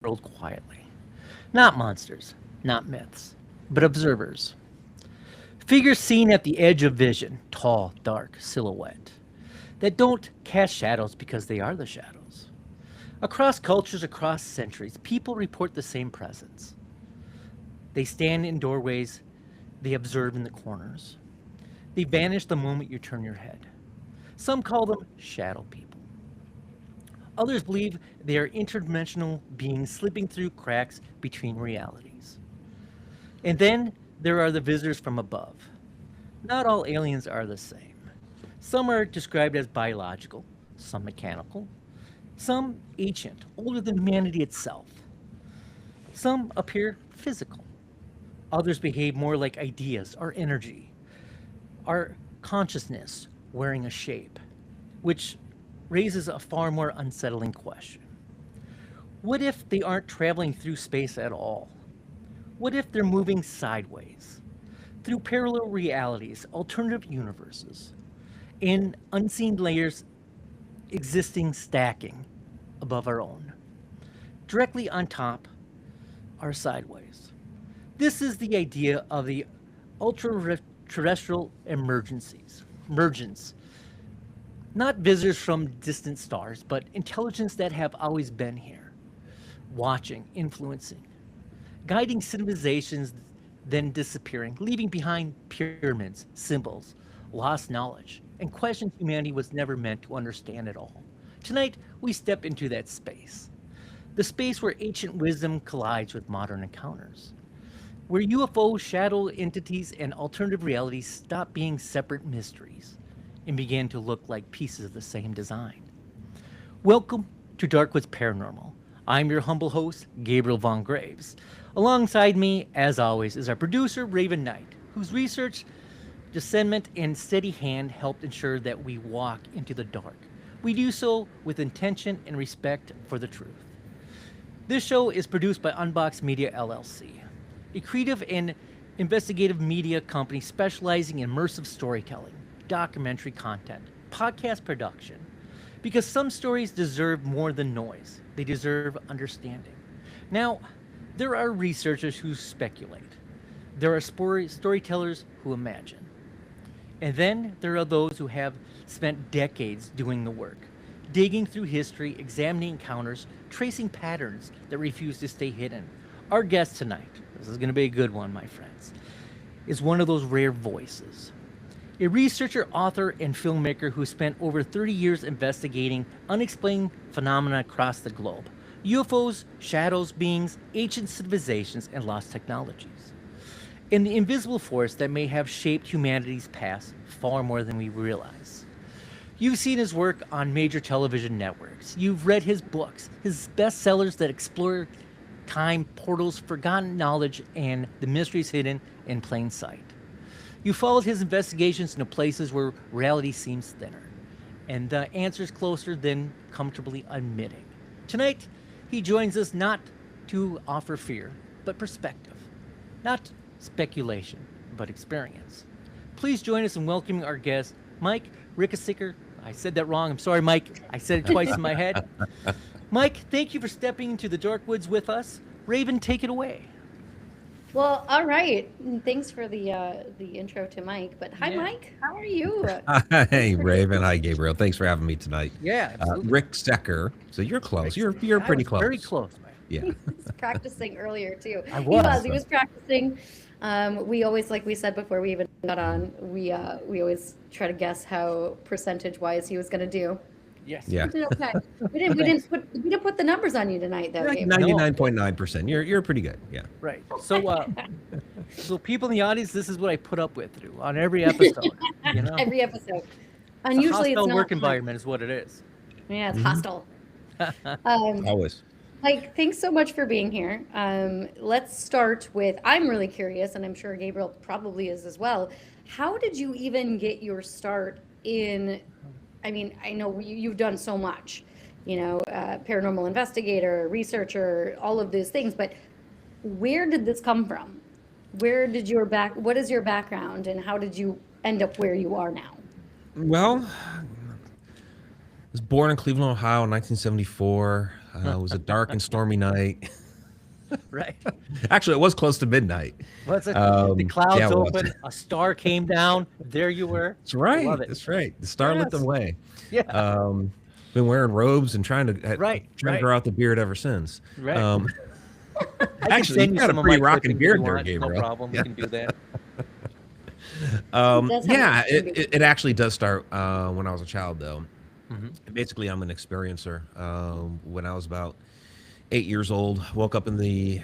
world quietly. Not monsters, not myths, but observers. Figures seen at the edge of vision, tall, dark, silhouette, that don't cast shadows because they are the shadows. Across cultures, across centuries, people report the same presence. They stand in doorways, they observe in the corners. They vanish the moment you turn your head. Some call them shadow people. Others believe they are interdimensional beings slipping through cracks between realities. And then there are the visitors from above. Not all aliens are the same. Some are described as biological, some mechanical, some ancient, older than humanity itself. Some appear physical. Others behave more like ideas or energy, our consciousness wearing a shape, which raises a far more unsettling question. What if they aren't traveling through space at all? What if they're moving sideways, through parallel realities, alternative universes, in unseen layers existing stacking above our own, directly on top or sideways? This is the idea of the ultra terrestrial emergence. Not visitors from distant stars, but intelligence that have always been here, watching, influencing, guiding civilizations, then disappearing, leaving behind pyramids, symbols, lost knowledge, and questions humanity was never meant to understand at all. Tonight, we step into that space, the space where ancient wisdom collides with modern encounters, where UFO shadow entities and alternative realities stop being separate mysteries and began to look like pieces of the same design. Welcome to Darkwoods Paranormal. I'm your humble host, Gabriel Von Graves. Alongside me, as always, is our producer, Raven Knight, whose research, discernment, and steady hand helped ensure that we walk into the dark. We do so with intention and respect for the truth. This show is produced by Unbox Media LLC, a creative and investigative media company specializing in immersive storytelling, documentary content, podcast production. Because some stories deserve more than noise, they deserve understanding. Now, there are researchers who speculate, there are storytellers who imagine. And then there are those who have spent decades doing the work, digging through history, examining encounters, tracing patterns that refuse to stay hidden. Our guest tonight, this is going to be a good one, my friends, is one of those rare voices. A researcher, author, and filmmaker who spent over 30 years investigating unexplained phenomena across the globe: UFOs, shadows, beings, ancient civilizations, and lost technologies, and the invisible force that may have shaped humanity's past far more than we realize. You've seen his work on major television networks. You've read his books, his bestsellers that explore time portals, forgotten knowledge, and the mysteries hidden in plain sight. You followed his investigations into places where reality seems thinner, and the answers closer than comfortably admitting. Tonight, he joins us not to offer fear, but perspective. Not speculation, but experience. Please join us in welcoming our guest, Mike Ricksecker. I said that wrong. I'm sorry, Mike. I said it twice in my head. Mike, thank you for stepping into the dark woods with us. Raven, take it away. Well, all right. Thanks for the intro to Mike. But hi, Yeah. Mike. How are you? Thanks Hey, for Raven. Hi, Gabriel. Thanks for having me tonight. Yeah, absolutely. Rick Secker. So you're close. You're I pretty was close. very close, man. Yeah. he was practicing earlier too. I He was. was. He was practicing. We always, like we said before we even got on, we always try to guess how percentage wise he was going to do. Yes. Yeah. We did okay. We didn't put the numbers on you tonight though, Like Gabriel. 99.9%. You're pretty good. Yeah. Right. So people in the audience, this is what I put up with through on every episode. You know, Every episode. a And usually it's hostile not work fun. environment is what it is. Yeah, it's Mhm. hostile. Um, Always. Mike, thanks so much for being here. Let's start with, I'm really curious, and I'm sure Gabriel probably is as well. How did you even get your start in, I mean, I know you've done so much, paranormal investigator, researcher, all of those things, but where did this come from? What is your background, and how did you end up where you are now? Well, I was born in Cleveland, Ohio in 1974. It was a dark and stormy night. Right. Actually, it was close to midnight. What's it? The clouds yeah, it was. open, a star came down. There you were. That's right. Love it. That's right. The star lit the Yes. way. Yeah. Been wearing robes and trying to Right, trying right. to grow out the beard ever since. Right. I can Actually, send you you got a some of pretty my rocking clippings if you beard there, want. Gabriel. No problem. Yeah. We can do that. does have Yeah, a- it actually does start when I was a child, though. Mhm. Basically, I'm an experiencer. When I was about 8 years old, woke up in the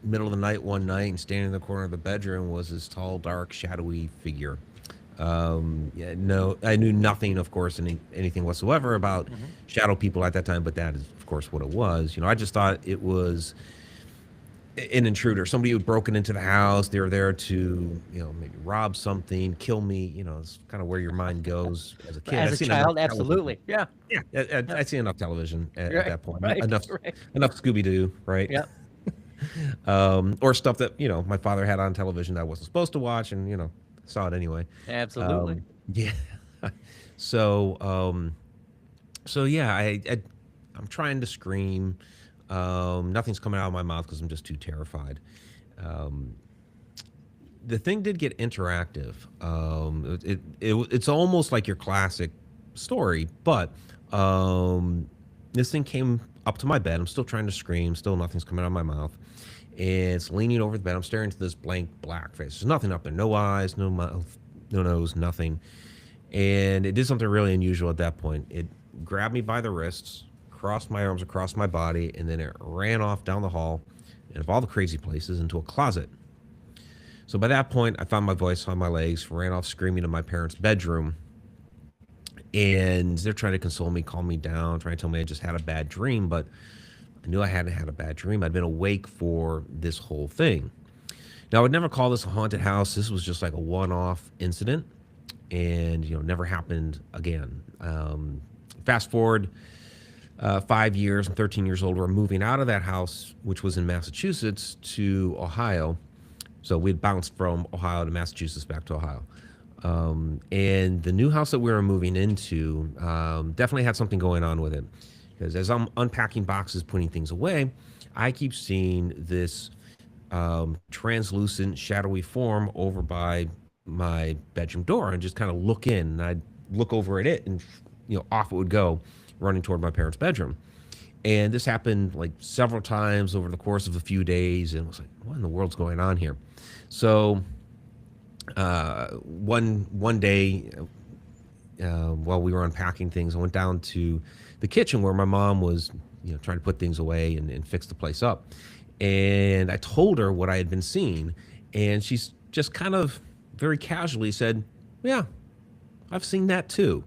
middle of the night one night, and standing in the corner of the bedroom was this tall, dark, shadowy figure. Yeah, no, I knew nothing, of course, anything whatsoever about shadow people at that time, but that is, of course, what it was. I just thought it was an intruder, somebody who had broken into the house. They were there to, maybe rob something, kill me. It's kind of where your mind goes as a kid. I've As a seen enough child, television. absolutely. Yeah. Yeah, I'd seen enough television at Right, that point. right, Enough, right. enough Scooby-Doo, right? Yeah. Or stuff that my father had on television that I wasn't supposed to watch, and saw it anyway. Absolutely. Yeah. So so yeah, I'm trying to scream. Nothing's coming out of my mouth because I'm just too terrified. The thing did get interactive. It's almost like your classic story, but this thing came up to my bed. I'm still trying to scream. Still nothing's coming out of my mouth. It's leaning over the bed. I'm staring into this blank black face. There's nothing up there. No eyes, no mouth, no nose, nothing. And it did something really unusual at that point. It grabbed me by the wrists, crossed my arms across my body, and then it ran off down the hall, and of all the crazy places, into a closet. So by that point, I found my voice on my legs, ran off screaming in my parents' bedroom, and they're trying to console me, calm me down, trying to tell me I just had a bad dream, but I knew I hadn't had a bad dream. I'd been awake for this whole thing. Now, I would never call this a haunted house. This was just like a one-off incident, and never happened again. Fast forward 5 years. I'm 13 years old. We're moving out of that house, which was in Massachusetts, to Ohio. So we'd bounced from Ohio to Massachusetts back to Ohio. And the new house that we were moving into definitely had something going on with it. Because as I'm unpacking boxes, putting things away, I keep seeing this translucent, shadowy form over by my bedroom door, and just kind of look in. And I'd look over at it, and off it would go, running toward my parents' bedroom. And this happened like several times over the course of a few days, and I was like, what in the world's going on here? So one day, while we were unpacking things, I went down to the kitchen where my mom was trying to put things away and fix the place up. And I told her what I had been seeing, and she's just kind of very casually said, yeah, I've seen that too,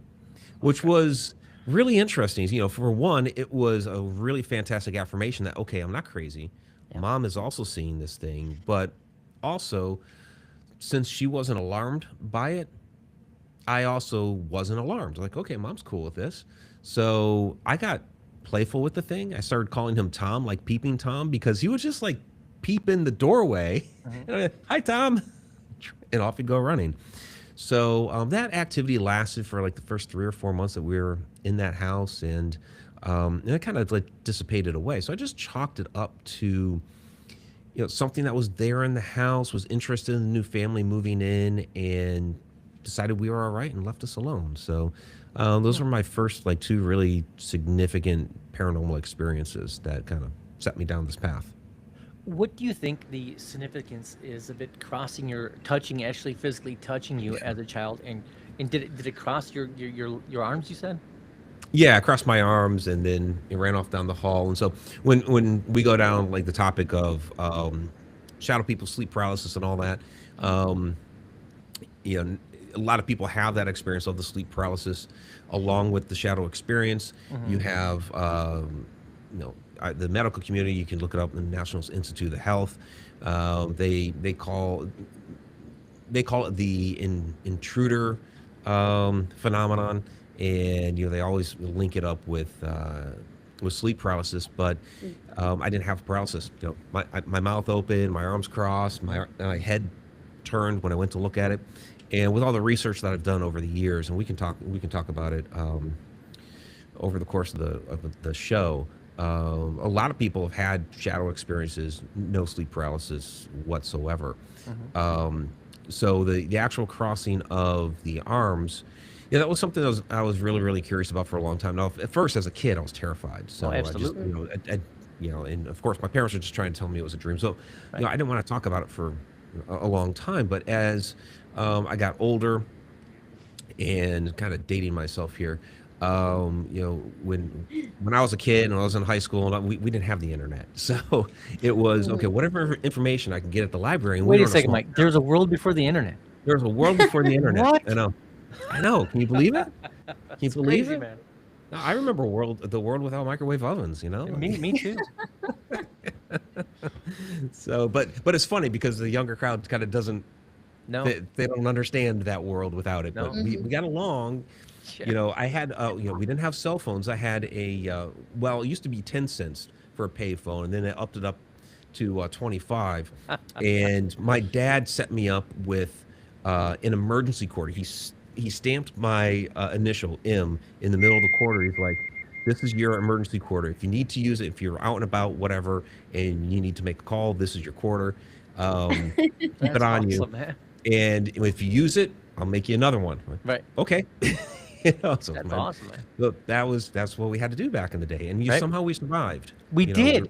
which was really interesting. For one, it was a really fantastic affirmation that, okay, I'm not crazy. Yeah. Mom is also seeing this thing, but also, since she wasn't alarmed by it, I also wasn't alarmed. Like, okay, Mom's cool with this. So I got playful with the thing. I started calling him Tom, like peeping Tom, because he would just like peep in the doorway. And hi, Tom. And off he'd go running. So that activity lasted for like the first 3 or 4 months that we were in that house, and it kind of like dissipated away. So I just chalked it up to something that was there in the house, was interested in the new family moving in, and decided we were all right and left us alone. So those were my first like 2 really significant paranormal experiences that kind of set me down this path. What do you think the significance is of it crossing actually physically touching you as a child, and did it cross your arms? You said. Yeah, I crossed my arms, and then it ran off down the hall. And so when we go down like the topic of shadow people, sleep paralysis, and all that, a lot of people have that experience of the sleep paralysis, along with the shadow experience. You have the medical community. You can look it up in the National Institute of Health. They call it the intruder phenomenon. And they always link it up with sleep paralysis, but I didn't have paralysis. My mouth open, my arms crossed, my head turned when I went to look at it. And with all the research that I've done over the years, and we can talk about it over the course of the show, A lot of people have had shadow experiences, no sleep paralysis whatsoever. Mhm. Um, so the actual crossing of the arms, yeah, that was something I was really really curious about for a long time. Now, at first as a kid, I was terrified. Oh, So I just absolutely. and of course my parents were just trying to tell me it was a dream. So Right. I didn't want to talk about it for a long time. But as I got older and kind of dating myself here, when I was a kid and I was in high school, and we didn't have the internet, so it was okay. Mm. Whatever information I could get at the library, and we Wait were a in a second, small Mike. There's a world before the internet. there was a world before the internet. What? I know. Can you believe it? Can you It's believe crazy, it? man. No, I remember the world without microwave ovens. Me too. So, but it's funny because the younger crowd kind of doesn't No, they don't understand that world without it. no. But we got along. Yeah. I had we didn't have cell phones. I had well, it used to be 10 cents for a payphone, and then they upped it up to 25. And my dad set me up with an emergency quarter. He stamped my initial M in the middle of the quarter. He's like, "This is your emergency quarter. If you need to use it, if you're out and about, whatever, and you need to make a call, this is your quarter. Keep it That's on you. awesome, man. And if you use it, I'll make you another one." Right. Okay. So That's my, awesome, man. look, that's what we had to do back in the day, and Right. somehow we survived. We did.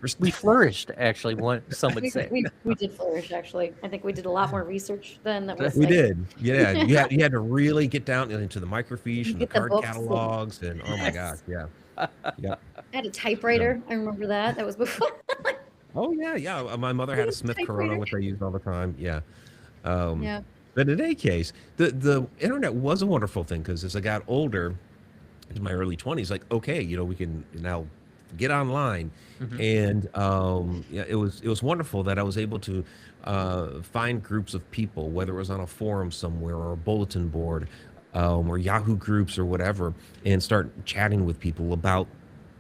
We're We flourished, actually. Some would We, say. we did flourish, actually. I think we did a lot more research then. That was we like, did, yeah. You had to really get down into the microfiche and the get the card books and- catalogs, and oh my Yes. gosh, yeah. I had a typewriter. I remember that. That was before. Oh yeah. My mother had a Smith Corona, which I used all the time. Yeah. Um, Yeah. But in any case, the internet was a wonderful thing because as I got older, in my early 20s, like, okay, we can now get online. Mhm. And yeah, it was wonderful that I was able to find groups of people, whether it was on a forum somewhere or a bulletin board, or Yahoo groups or whatever, and start chatting with people about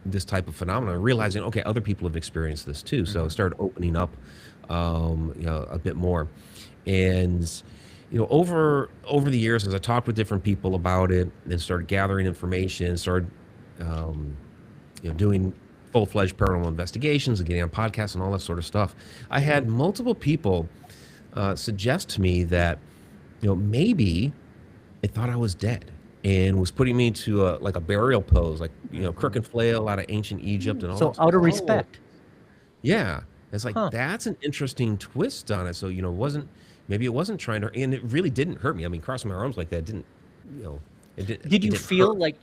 this type of phenomenon, realizing, okay, other people have experienced this too. So I started opening up, a bit more. And over the years, as I talked with different people about it and started gathering information, started um, doing full-fledged paranormal investigations and getting on podcasts and all that sort of stuff, I had multiple people suggest to me that maybe it thought I was dead and was putting me to like a burial pose, like crook and flail out of ancient Egypt and all So that. out of Oh, respect. yeah. It's like Huh. that's an interesting twist on it. So, it wasn't trying to, and it really didn't hurt me. I mean, crossing my arms like that didn't, Did you it didn't feel hurt. like,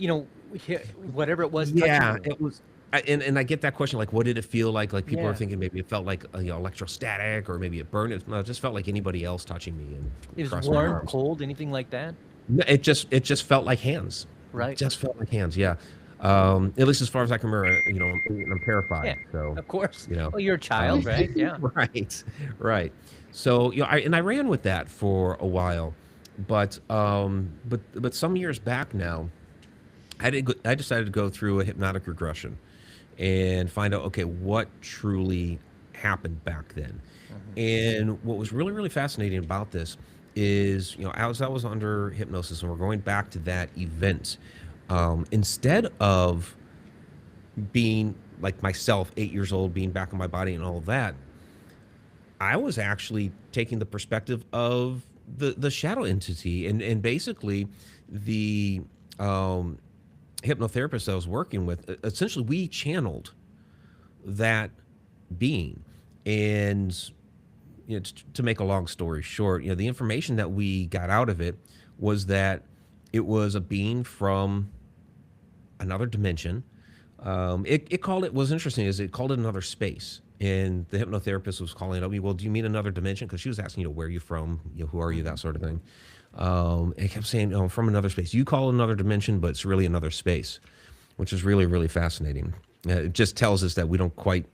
whatever it was touching Yeah, you? it was. And I get that question, like, what did it feel like? Like people are Yeah. thinking maybe it felt like electrostatic, or maybe it burned. No, it just felt like anybody else touching me and It was crossing my warm, arms. cold, anything like that? No, it just felt like hands. Right. Just felt like hands. Yeah. At least as far as I can remember, I'm terrified. Yeah, So of course. you know. Well, you're a child, right? Yeah. Right, right. So I ran with that for a while, but some years back now, I decided to go through a hypnotic regression, and find out, okay, what truly happened back then. And what was really really fascinating about this is, as I was under hypnosis and we're going back to that event, instead of being like myself, 8 years old, being back in my body and all of that, I was actually taking the perspective of the shadow entity, and basically the um, hypnotherapist I was working with. Essentially, we channeled that being, and to make a long story short, the information that we got out of it was that it was a being from another dimension. It called it, was interesting is it called it another space. And the hypnotherapist was calling it up me, well, do you mean another dimension? Because she was asking, where are you from? Who are you? That sort of thing. And it kept saying, oh, from another space. You call it another dimension, but it's really another space, which is really, really fascinating. It just tells us that we don't quite,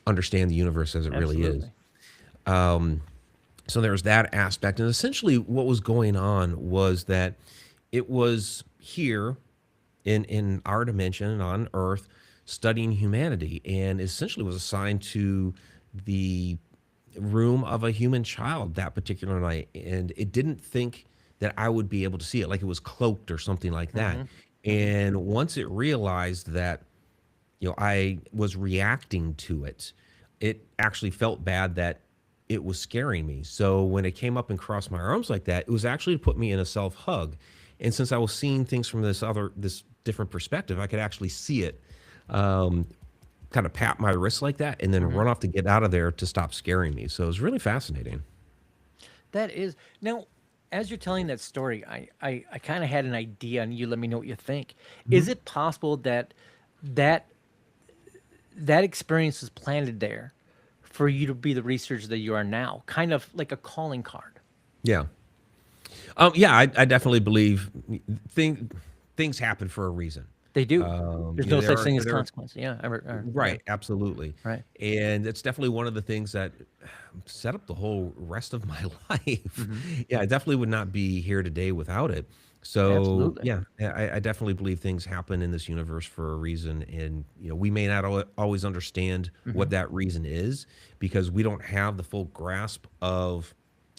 understand the universe as it really is. Absolutely. So there was that aspect. And essentially what was going on was that it was here in our dimension on Earth, studying humanity, and essentially was assigned to the room of a human child that particular night. And it didn't think that I would be able to see it, like it was cloaked or something like that. And once it realized that I was reacting to it. It actually felt bad that it was scaring me. So when it came up and crossed my arms like that, it was actually to put me in a self hug. And since I was seeing things from this different perspective, I could actually see it, um, kind of pat my wrist like that, and then Hmm. run off to get out of there to stop scaring me. So it was really fascinating. That is now, as you're telling that story, I kind of had an idea, and you let me know what you think. Is it possible that that that experience was planted there for you to be the researcher that you are now, kind of like a calling card? Yeah. Yeah, I definitely believe thing, things happen for a reason. They do. There's no There such are thing as there consequence. Yeah, yeah, right, absolutely. right. And it's definitely one of the things that set up the whole rest of my life. Hmm. Yeah, I definitely would not be here today without it. So, Absolutely. yeah, I definitely believe things happen in this universe for a reason. And, we may not always understand Hmm. what that reason is because we don't have the full grasp of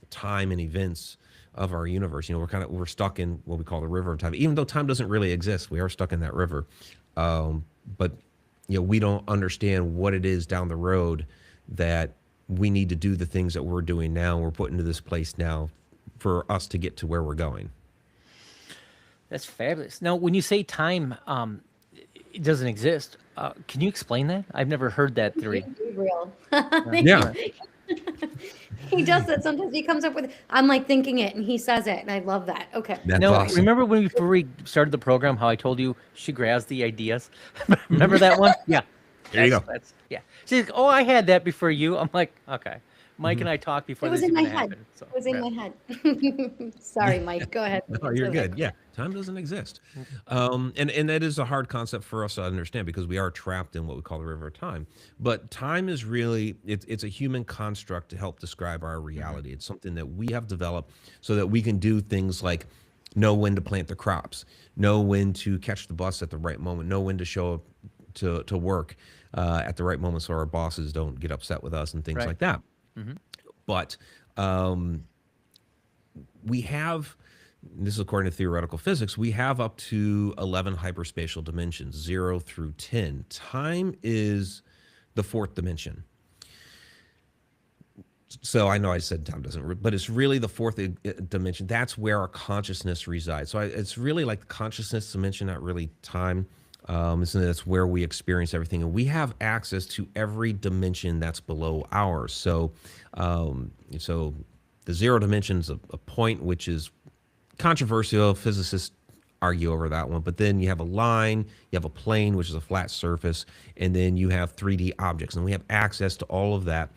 time and events of our universe. We're stuck in what we call the river of time. Even though time doesn't really exist, we are stuck in that river. But we don't understand what it is down the road that we need to do the things that we're doing now. We're put into this place now for us to get to where we're going. That's fabulous. Now, when you say time, it doesn't exist, can you explain that? I've never heard that theory. Gabriel. Yeah. He does that sometimes. He comes up with, I'm like thinking it and he says it. And I love that. Okay. That's No, awesome. remember when before we started the program, how I told you she grabs the ideas? Remember that one? Yeah. There you go. That's yeah. She's like, oh, I had that before you. I'm like, okay. Mike and I talked before It was this in my even head. happened. So It was in yeah. my head. Sorry, Mike. Go ahead. No, you're good. Yeah, time doesn't exist, and that is a hard concept for us to understand because we are trapped in what we call the river of time. But time is really it's a human construct to help describe our Hmm. reality. It's something that we have developed so that we can do things like know when to plant the crops, know when to catch the bus at the right moment, know when to show up to work at the right moment, so our bosses don't get upset with us and things Right. like that. Hmm. But um, we have, this is according to theoretical physics, we have up to 11 hyperspatial dimensions, 0 through 10. Time is the fourth dimension. So I know I said time doesn't, but it's really the fourth dimension. That's where our consciousness resides. So it's really like the consciousness dimension, not really time. So that's where we experience everything, and we have access to every dimension that's below ours. So the zero dimension is a point which is controversial. Physicists argue over that one. But then you have a line, you have a plane, which is a flat surface, and then you have 3D objects, and we have access to all of that.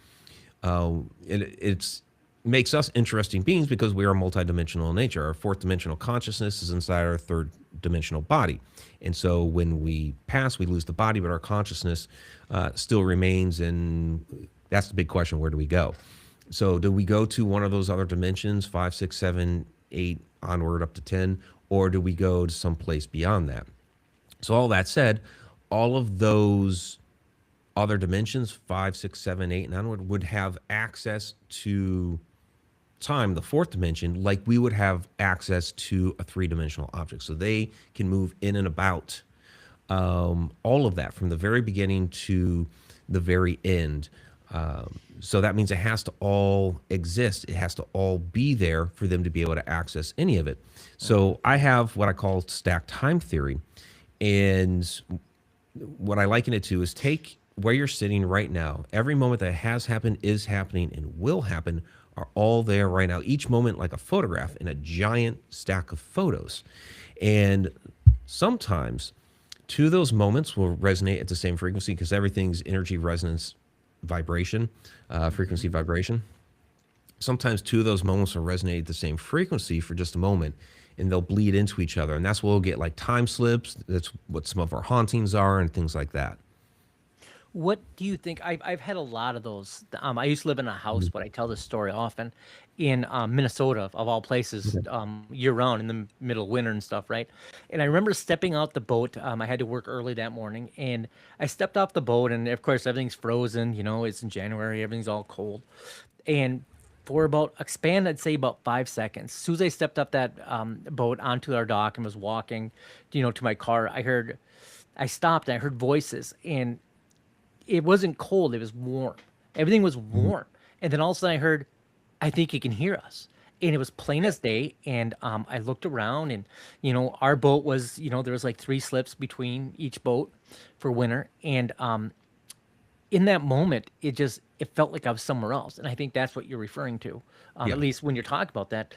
It's makes us interesting beings because we are multidimensional in nature. Our fourth dimensional consciousness is inside our third dimensional body. And so when we pass, we lose the body, but our consciousness still remains. And that's the big question: where do we go? So do we go to one of those other dimensions, 5, 6, 7, 8, onward up to 10, or do we go to some place beyond that? So all that said, all of those other dimensions, 5, 6, 7, 8, and onward, would have access to time, the fourth dimension, like we would have access to a three-dimensional object. So they can move in and about all of that from the very beginning to the very end. So that means it has to all exist. It has to all be there for them to be able to access any of it. So I have what I call stacked time theory. And what I liken it to is take where you're sitting right now. Every moment that has happened, is happening, and will happen are all there right now. Each moment like a photograph in a giant stack of photos. And sometimes two of those moments will resonate at the same frequency because everything's energy, resonance, vibration, frequency, Hmm. vibration. Sometimes two of those moments will resonate at the same frequency for just a moment, and they'll bleed into each other. And that's what we'll get like time slips. That's what some of our hauntings are and things like that. What do you think? I've had a lot of those. I used to live in a house, but I tell this story often in Minnesota, of all places, Okay. year round in the middle of winter and stuff, right? And I remember stepping out the boat. I had to work early that morning, and I stepped off the boat, and of course, everything's frozen. You know, it's in January, everything's all cold. And for about, expand, I'd say about 5 seconds. As soon as I stepped up that boat onto our dock and was walking, to my car, I heard I stopped and I heard voices, and it wasn't cold, it was warm. Everything was Mhm. warm. And then all of a sudden I heard, I think he can hear us. And it was plain as day. And I looked around, and, our boat was, there was like 3 slips between each boat for winter. And in that moment, it felt like I was somewhere else. And I think that's what you're referring to, Yeah. at least when you're talking about that.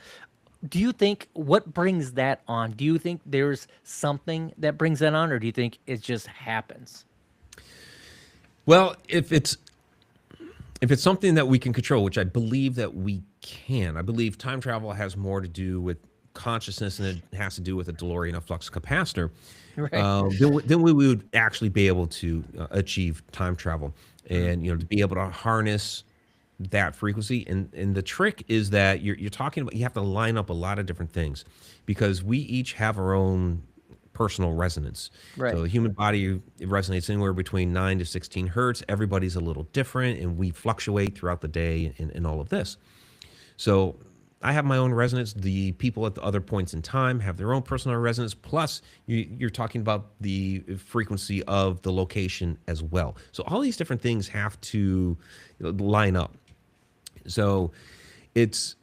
Do you think what brings that on? Do you think there's something that brings that on, or do you think it just happens? Well, if it's something that we can control, which I believe that we can, I believe time travel has more to do with consciousness than it has to do with a DeLorean, a flux capacitor. Right. Then we would actually be able to achieve time travel, Mm. and to be able to harness that frequency. And the trick is that you're talking about, you have to line up a lot of different things, because we each have our own personal resonance. Right. So the human body resonates anywhere between 9 to 16 hertz. Everybody's a little different, and we fluctuate throughout the day and all of this. So I have my own resonance. The people at the other points in time have their own personal resonance. Plus, you're talking about the frequency of the location as well. So all these different things have to line up. So it's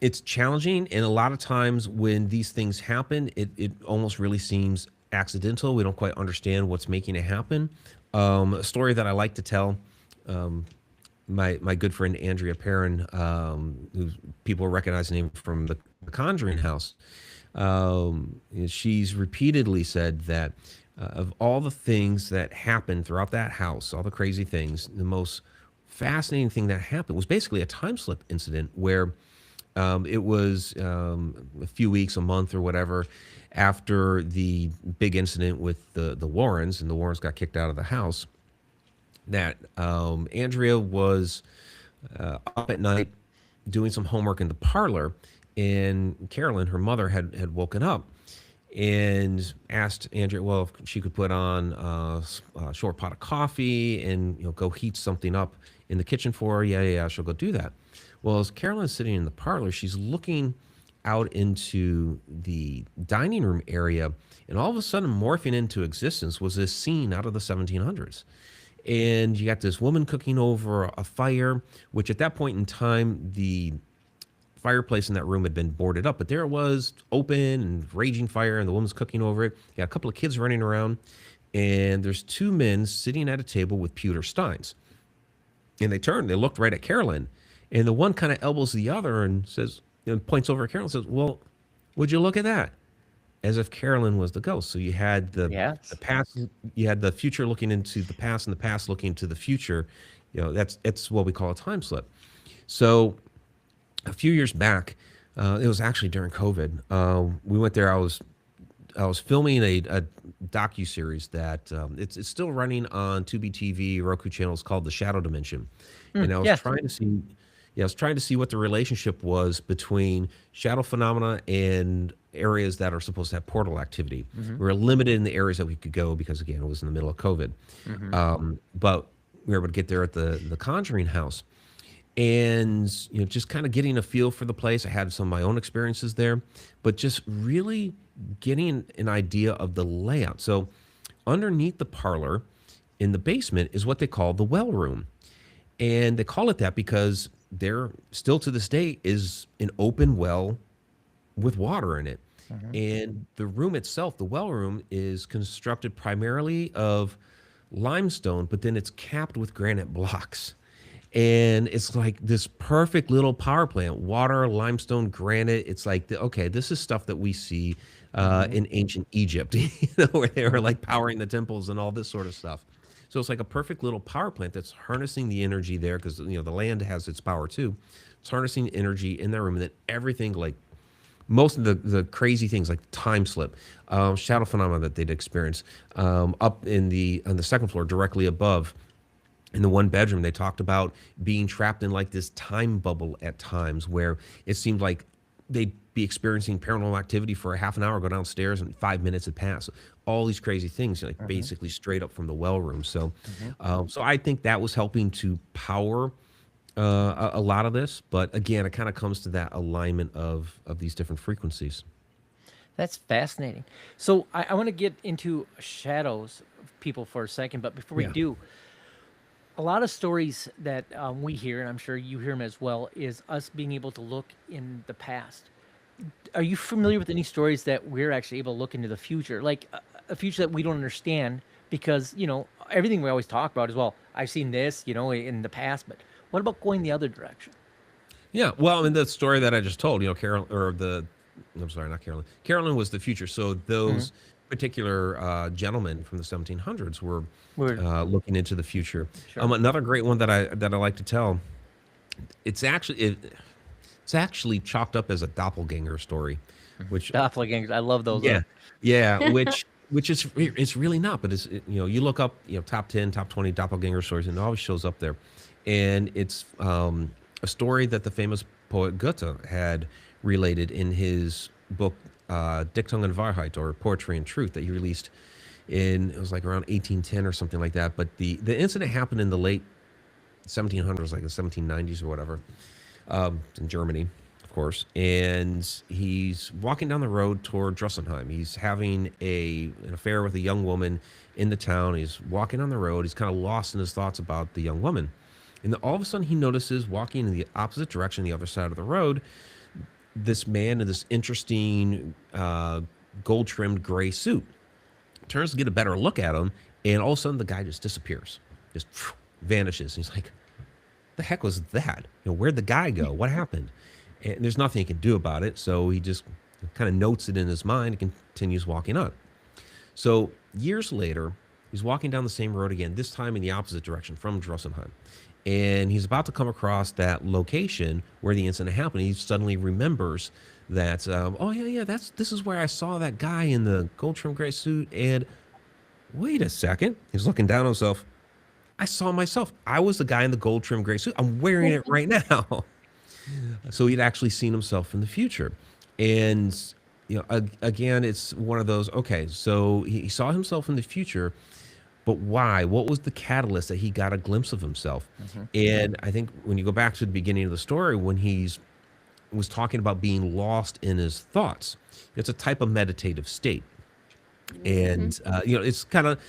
it's challenging, and a lot of times when these things happen, it almost really seems accidental. We don't quite understand what's making it happen. A story that I like to tell, um, my good friend Andrea Perrin, who people recognize the name from the Conjuring House. She's repeatedly said that of all the things that happened throughout that house, all the crazy things, the most fascinating thing that happened was basically a time slip incident where it was a few weeks, a month, or whatever after the big incident with the Warrens, and the Warrens got kicked out of the house. That Andrea was up at night doing some homework in the parlor, and Carolyn, her mother, had woken up and asked Andrea, well, if she could put on a short pot of coffee and go heat something up in the kitchen for her. Yeah, yeah, yeah, she'll go do that. Well, as Carolyn's sitting in the parlor, she's looking out into the dining room area, and all of a sudden, morphing into existence was this scene out of the 1700s. And you got this woman cooking over a fire, which at that point in time, the fireplace in that room had been boarded up, but there it was, open and raging fire, and the woman's cooking over it. You got a couple of kids running around, and there's two men sitting at a table with pewter steins. And they turned, they looked right at Carolyn, and the one kind of elbows the other and says, points over at Carolyn and says, well, would you look at that? As if Carolyn was the ghost. So you had the Yes. past, you had the future looking into the past, and the past looking to the future. That's what we call a time slip. So a few years back, it was actually during COVID. We went there. I was filming a docu series that it's still running on Tubi TV, Roku channels, called The Shadow Dimension, and I was Yes. trying to see. Yeah, I was trying to see what the relationship was between shadow phenomena and areas that are supposed to have portal activity. Hmm. We were limited in the areas that we could go because, again, it was in the middle of COVID. Hmm. But we were able to get there at the Conjuring House, and just kind of getting a feel for the place. I had some of my own experiences there, but just really getting an idea of the layout. So underneath the parlor in the basement is what they call the well room, and they call it that because there still to this day is an open well with water in it. Hmm. And the room itself, the well room, is constructed primarily of limestone, but then it's capped with granite blocks. And it's like this perfect little power plant: water, limestone, granite. It's like, okay, this is stuff that we see Hmm. in ancient Egypt, where they were like powering the temples and all this sort of stuff. So it's like a perfect little power plant that's harnessing the energy there, because the land has its power too. It's harnessing energy in that room, and then everything, like most of the crazy things like time slip, shadow phenomena that they'd experience, up in the on the second floor directly above. In the one bedroom, they talked about being trapped in like this time bubble at times, where it seemed like they'd be experiencing paranormal activity for a half an hour, go downstairs, and 5 minutes had passed. All these crazy things, like Hmm. basically straight up from the well room. So, Hmm. so I think that was helping to power a lot of this. But again, it kind of comes to that alignment of these different frequencies. That's fascinating. So I want to get into shadows of people for a second, but before we Yeah. do, a lot of stories that we hear, and I'm sure you hear them as well, is us being able to look in the past. Are you familiar with any stories that we're actually able to look into the future, like a future that we don't understand? Because everything we always talk about is, well, I've seen this, in the past, but what about going the other direction? Yeah, well, I mean, the story that I just told, Carol, or I'm sorry, not Carolyn. Carolyn was the future. So Hmm. those particular gentlemen from the 1700s were We're looking into the future. sure. Another great one that I like to tell. It's actually it's actually chalked up as a doppelganger story, which Doppelgangers. I love those. yeah, yeah, which is it's really not, but you look up top 10, top 20 doppelganger stories, and it always shows up there, and it's a story that the famous poet Goethe had related in his book Dichtung und Wahrheit, or Poetry and Truth, that he released in, it was like around 1810 or something like that. But the incident happened in the late 1700s, like the 1790s or whatever, in Germany, of course. And he's walking down the road toward Dressenheim. He's having an affair with a young woman in the town. He's walking on the road. He's kind of lost in his thoughts about the young woman. And then all of a sudden, he notices, walking in the opposite direction, the other side of the road, this man in this interesting gold trimmed gray suit. Turns to get a better look at him, and all of a sudden, the guy just disappears, just vanishes. And he's like, the heck was that? Where'd the guy go? What happened? And there's nothing he can do about it. So he just kind of notes it in his mind and continues walking on. So years later, he's walking down the same road again, this time in the opposite direction from Dressenheim. And he's about to come across that location where the incident happened. He suddenly remembers that, oh, yeah, this is where I saw that guy in the gold trim gray suit. And wait a second. He's looking down on himself. I saw myself. I was the guy in the gold trim gray suit. I'm wearing it right now. So he'd actually seen himself in the future. And, again, it's one of those, okay, so he saw himself in the future, but why? What was the catalyst that he got a glimpse of himself? Hmm. And I think when you go back to the beginning of the story, when he's was talking about being lost in his thoughts, it's a type of meditative state. Hmm. And it's kind of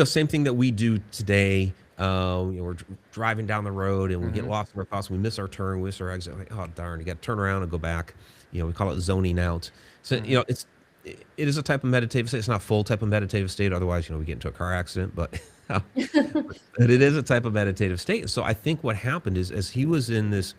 same thing that we do today. We're driving down the road and we get Hmm. lost in our thoughts. We miss our turn, we miss our exit. Like, oh darn, you got to turn around and go back. We call it zoning out. So Hmm. it is a type of meditative state. It's not full type of meditative state. Otherwise, we get into a car accident. But but it is a type of meditative state. So I think what happened is, as he was in this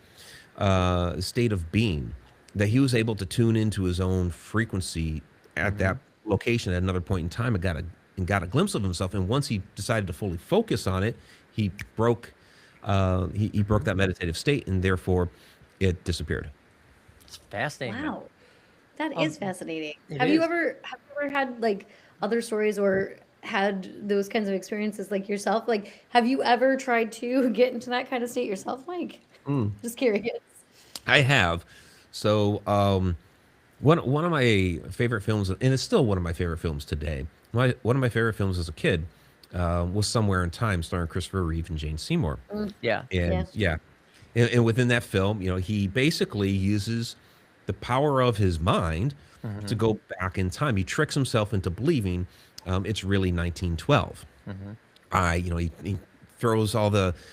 state of being, that he was able to tune into his own frequency at Hmm. that location at another point in time, and got a glimpse of himself. And once he decided to fully focus on it, he broke he broke that meditative state, and therefore it disappeared. It's fascinating, man. Wow, that is Um, fascinating. it Have you is. ever had like other stories or had those kinds of experiences like yourself? Like, have you ever tried to get into that kind of state yourself, Mike? Mm, Just curious. I have. So one of my favorite films, and it's still one of my favorite films today. One of my favorite films as a kid was Somewhere in Time, starring Christopher Reeve and Jane Seymour. Mm, Yeah. yeah. And yeah, and within that film, he basically uses the power of his mind to Hmm. go back in time. He tricks himself into believing it's really 1912. Hmm. He throws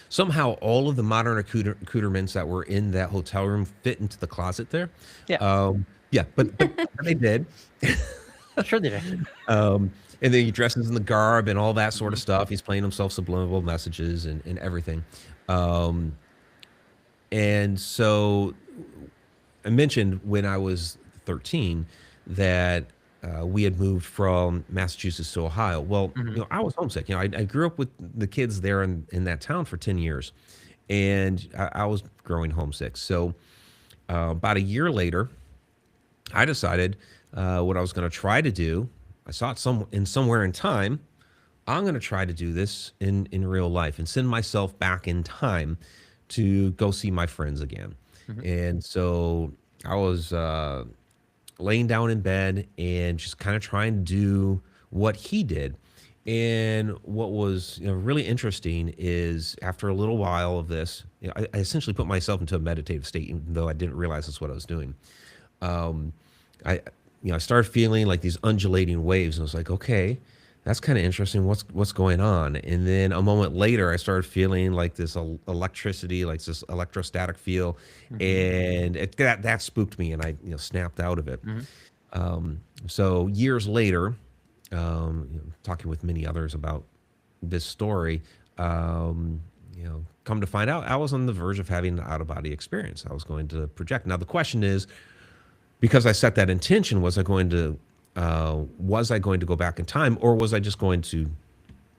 somehow all of the modern accoutrements that were in that hotel room fit into the closet there. Yeah. Yeah, but they did. Sure they did. And then he dresses in the garb and all that sort of stuff. He's playing himself subliminal messages and everything. Um, and so I mentioned when I was 13 that we had moved from Massachusetts to Ohio. Well, Hmm. I was homesick. I grew up with the kids there in that town for 10 years, and I was growing homesick. So about a year later, I decided what I was going to try to do. I saw it somewhere in time. I'm going to try to do this in real life and send myself back in time to go see my friends again. Hmm. And so I was laying down in bed and just kind of trying to do what he did. And what was really interesting is, after a little while of this, I essentially put myself into a meditative state, even though I didn't realize that's what I was doing. Um, I I started feeling like these undulating waves, and I was like, okay, that's kind of interesting. What's going on? And then a moment later, I started feeling like this electricity, like this electrostatic feel, Mm-hmm. and that spooked me, and I snapped out of it. Mm-hmm. So years later, talking with many others about this story, come to find out, I was on the verge of having an out of body experience. I was going to project. Now the question is, because I set that intention, was I going to go back in time, or was I just going to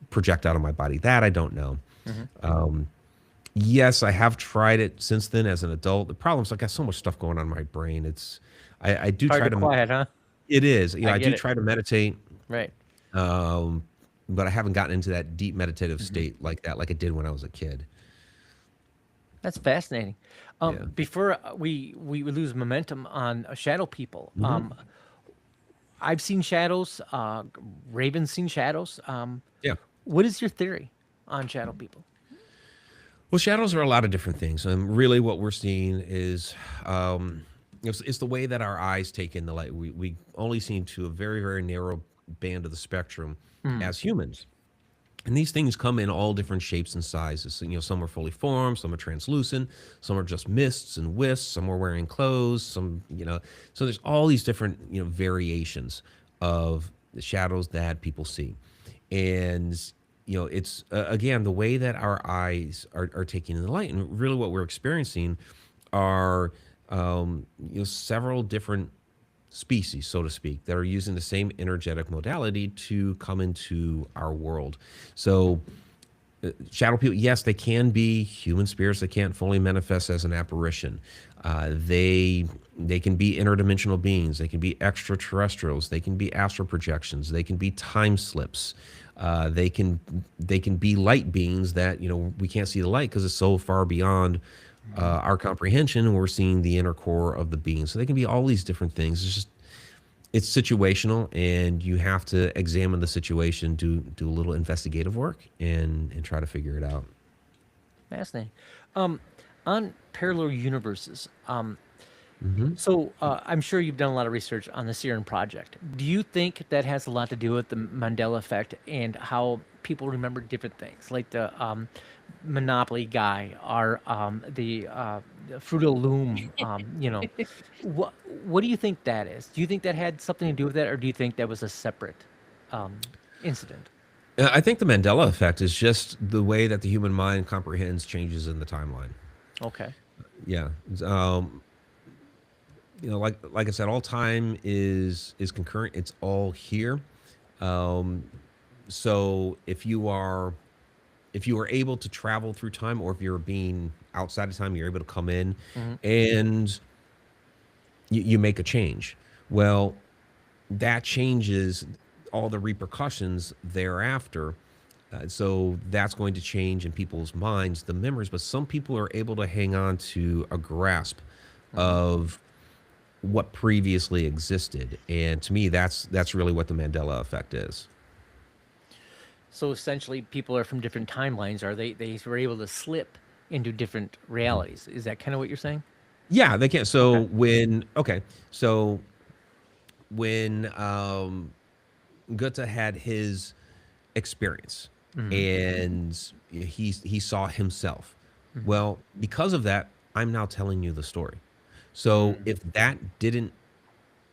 project out of my body? That I don't know. Mm-hmm. Yes, I have tried it since then as an adult. The problem is I got so much stuff going on in my brain. I do Hard try to to. quiet, huh? It is. I I get do it. try to meditate, Right. um, but I haven't gotten into that deep meditative Mm-hmm. state like that, like I did when I was a kid. That's fascinating. Yeah. Before we lose momentum on shadow people, Hmm. I've seen shadows. Raven's seen shadows. Yeah. What is your theory on shadow people? Well, shadows are a lot of different things, and really, what we're seeing is it's the way that our eyes take in the light. We only see to a very very narrow band of the spectrum Mm. as humans. And these things come in all different shapes and sizes. So, some are fully formed, some are translucent, some are just mists and wisps, some are wearing clothes, so there's all these different, variations of the shadows that people see. And, it's, again, the way that our eyes are taking in the light. And really what we're experiencing are, several different species, so to speak, that are using the same energetic modality to come into our world. So, shadow people, yes, they can be human spirits. They can't fully manifest as an apparition. They can be interdimensional beings. They can be extraterrestrials. They can be astral projections. They can be time slips. They can be light beings that we can't see the light because it's so far beyond our comprehension, and we're seeing the inner core of the being. So they can be all these different things. It's situational, and you have to examine the situation, do a little investigative work, and try to figure it out. Fascinating. Um, on parallel universes. Hmm. So I'm sure you've done a lot of research on the Serum Project. Do you think that has a lot to do with the Mandela effect and how people remember different things, like the Monopoly guy or the Fruit of the Loom? What do you think that is? Do you think that had something to do with that, or do you think that was a separate um, incident? I think the Mandela effect is just the way that the human mind comprehends changes in the timeline. Okay. Yeah. Like I said, all time is concurrent. It's all here. Um, so if you are able to travel through time, or if you're being outside of time, you're able to come in, Hmm. and you make a change. Well, that changes all the repercussions thereafter. So that's going to change in people's minds, the memories. But some people are able to hang on to a grasp Hmm. of what previously existed, and to me, that's really what the Mandela effect is. So essentially, people are from different timelines. Are they were able to slip into different realities? Is that kind of what you're saying? Yeah, they can. Okay. So when Gutta had his experience, Hmm. and he saw himself. Hmm. Well, because of that, I'm now telling you the story. So if that didn't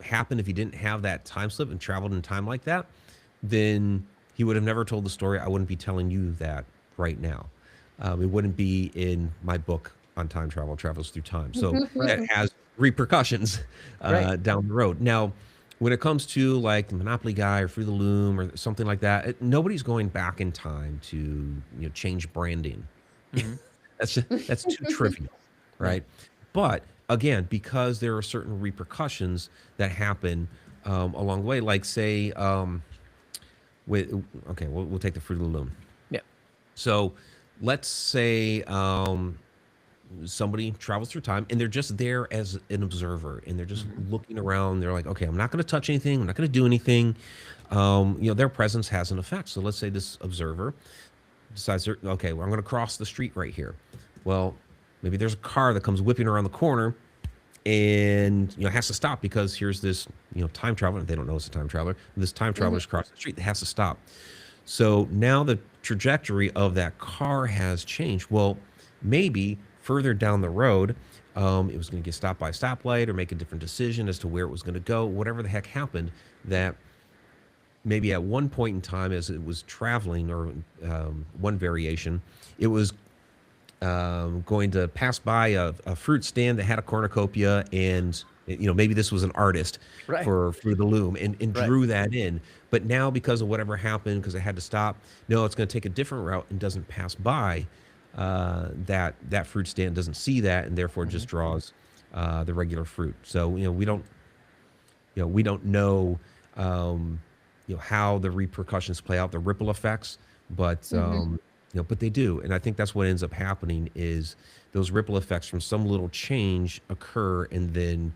happen, if he didn't have that time slip and traveled in time like that, then he would have never told the story. I wouldn't be telling you that right now. It wouldn't be in my book on time travel, travels through time. So Right. that has repercussions Right. down the road. Now, when it comes to like the Monopoly guy or Through the Loom or something like that, nobody's going back in time to change branding. Hmm. That's too trivial, Right. right? But again, because there are certain repercussions that happen along the way, like say, with okay, we'll take the Fruit of the Loom. Yeah. So let's say somebody travels through time, and they're just there as an observer, and they're just Hmm. looking around. They're like, okay, I'm not going to touch anything. I'm not going to do anything. Their presence has an effect. So let's say this observer decides, okay, well, I'm going to cross the street right here. Well, maybe there's a car that comes whipping around the corner, and has to stop because here's this time traveler. They don't know it's a time traveler. This time traveler's crossing the street. It has to stop. So now the trajectory of that car has changed. Well, maybe further down the road, it was going to get stopped by a stoplight or make a different decision as to where it was going to go. Whatever the heck happened, that maybe at one point in time, as it was traveling, or one variation, it was going to pass by a fruit stand that had a cornucopia, and maybe this was an artist Right. for the loom, and Right. drew that in. But now, because of whatever happened, because it had to stop, no, it's going to take a different route and doesn't pass by that fruit stand, doesn't see that, and therefore just draws the regular fruit. So we don't know how the repercussions play out, the ripple effects, but but they do, and I think that's what ends up happening is those ripple effects from some little change occur, and then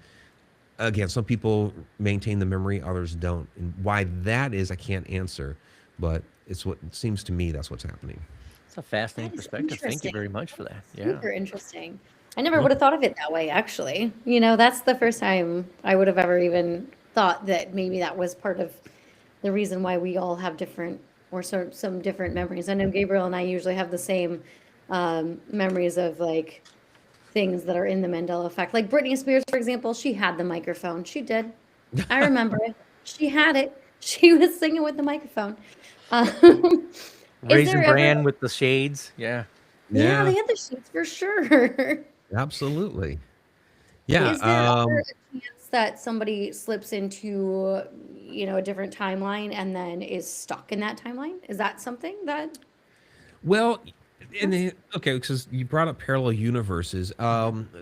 again, some people maintain the memory, others don't, and why that is, I can't answer, but it's what it seems to me that's what's happening. It's a fascinating That is perspective. Thank you interesting. very much for that. Yeah. Super interesting. I never would have thought of it that way, actually. That's the first time I would have ever even thought that maybe that was part of the reason why we all have different or some different memories. I know Gabriel and I usually have the same memories of like things that are in the Mandela effect. Like Britney Spears, for example, she had the microphone. She did. I remember it. She had it. She was singing with the microphone. Um, is Raisin there ever? bran with the shades. Yeah. Yeah, Yeah, they had the sheets for sure. absolutely. Yeah. Is there ever a chance that somebody slips into, a different timeline and then is stuck in that timeline? Is that something that? Well, okay, because you brought up parallel universes.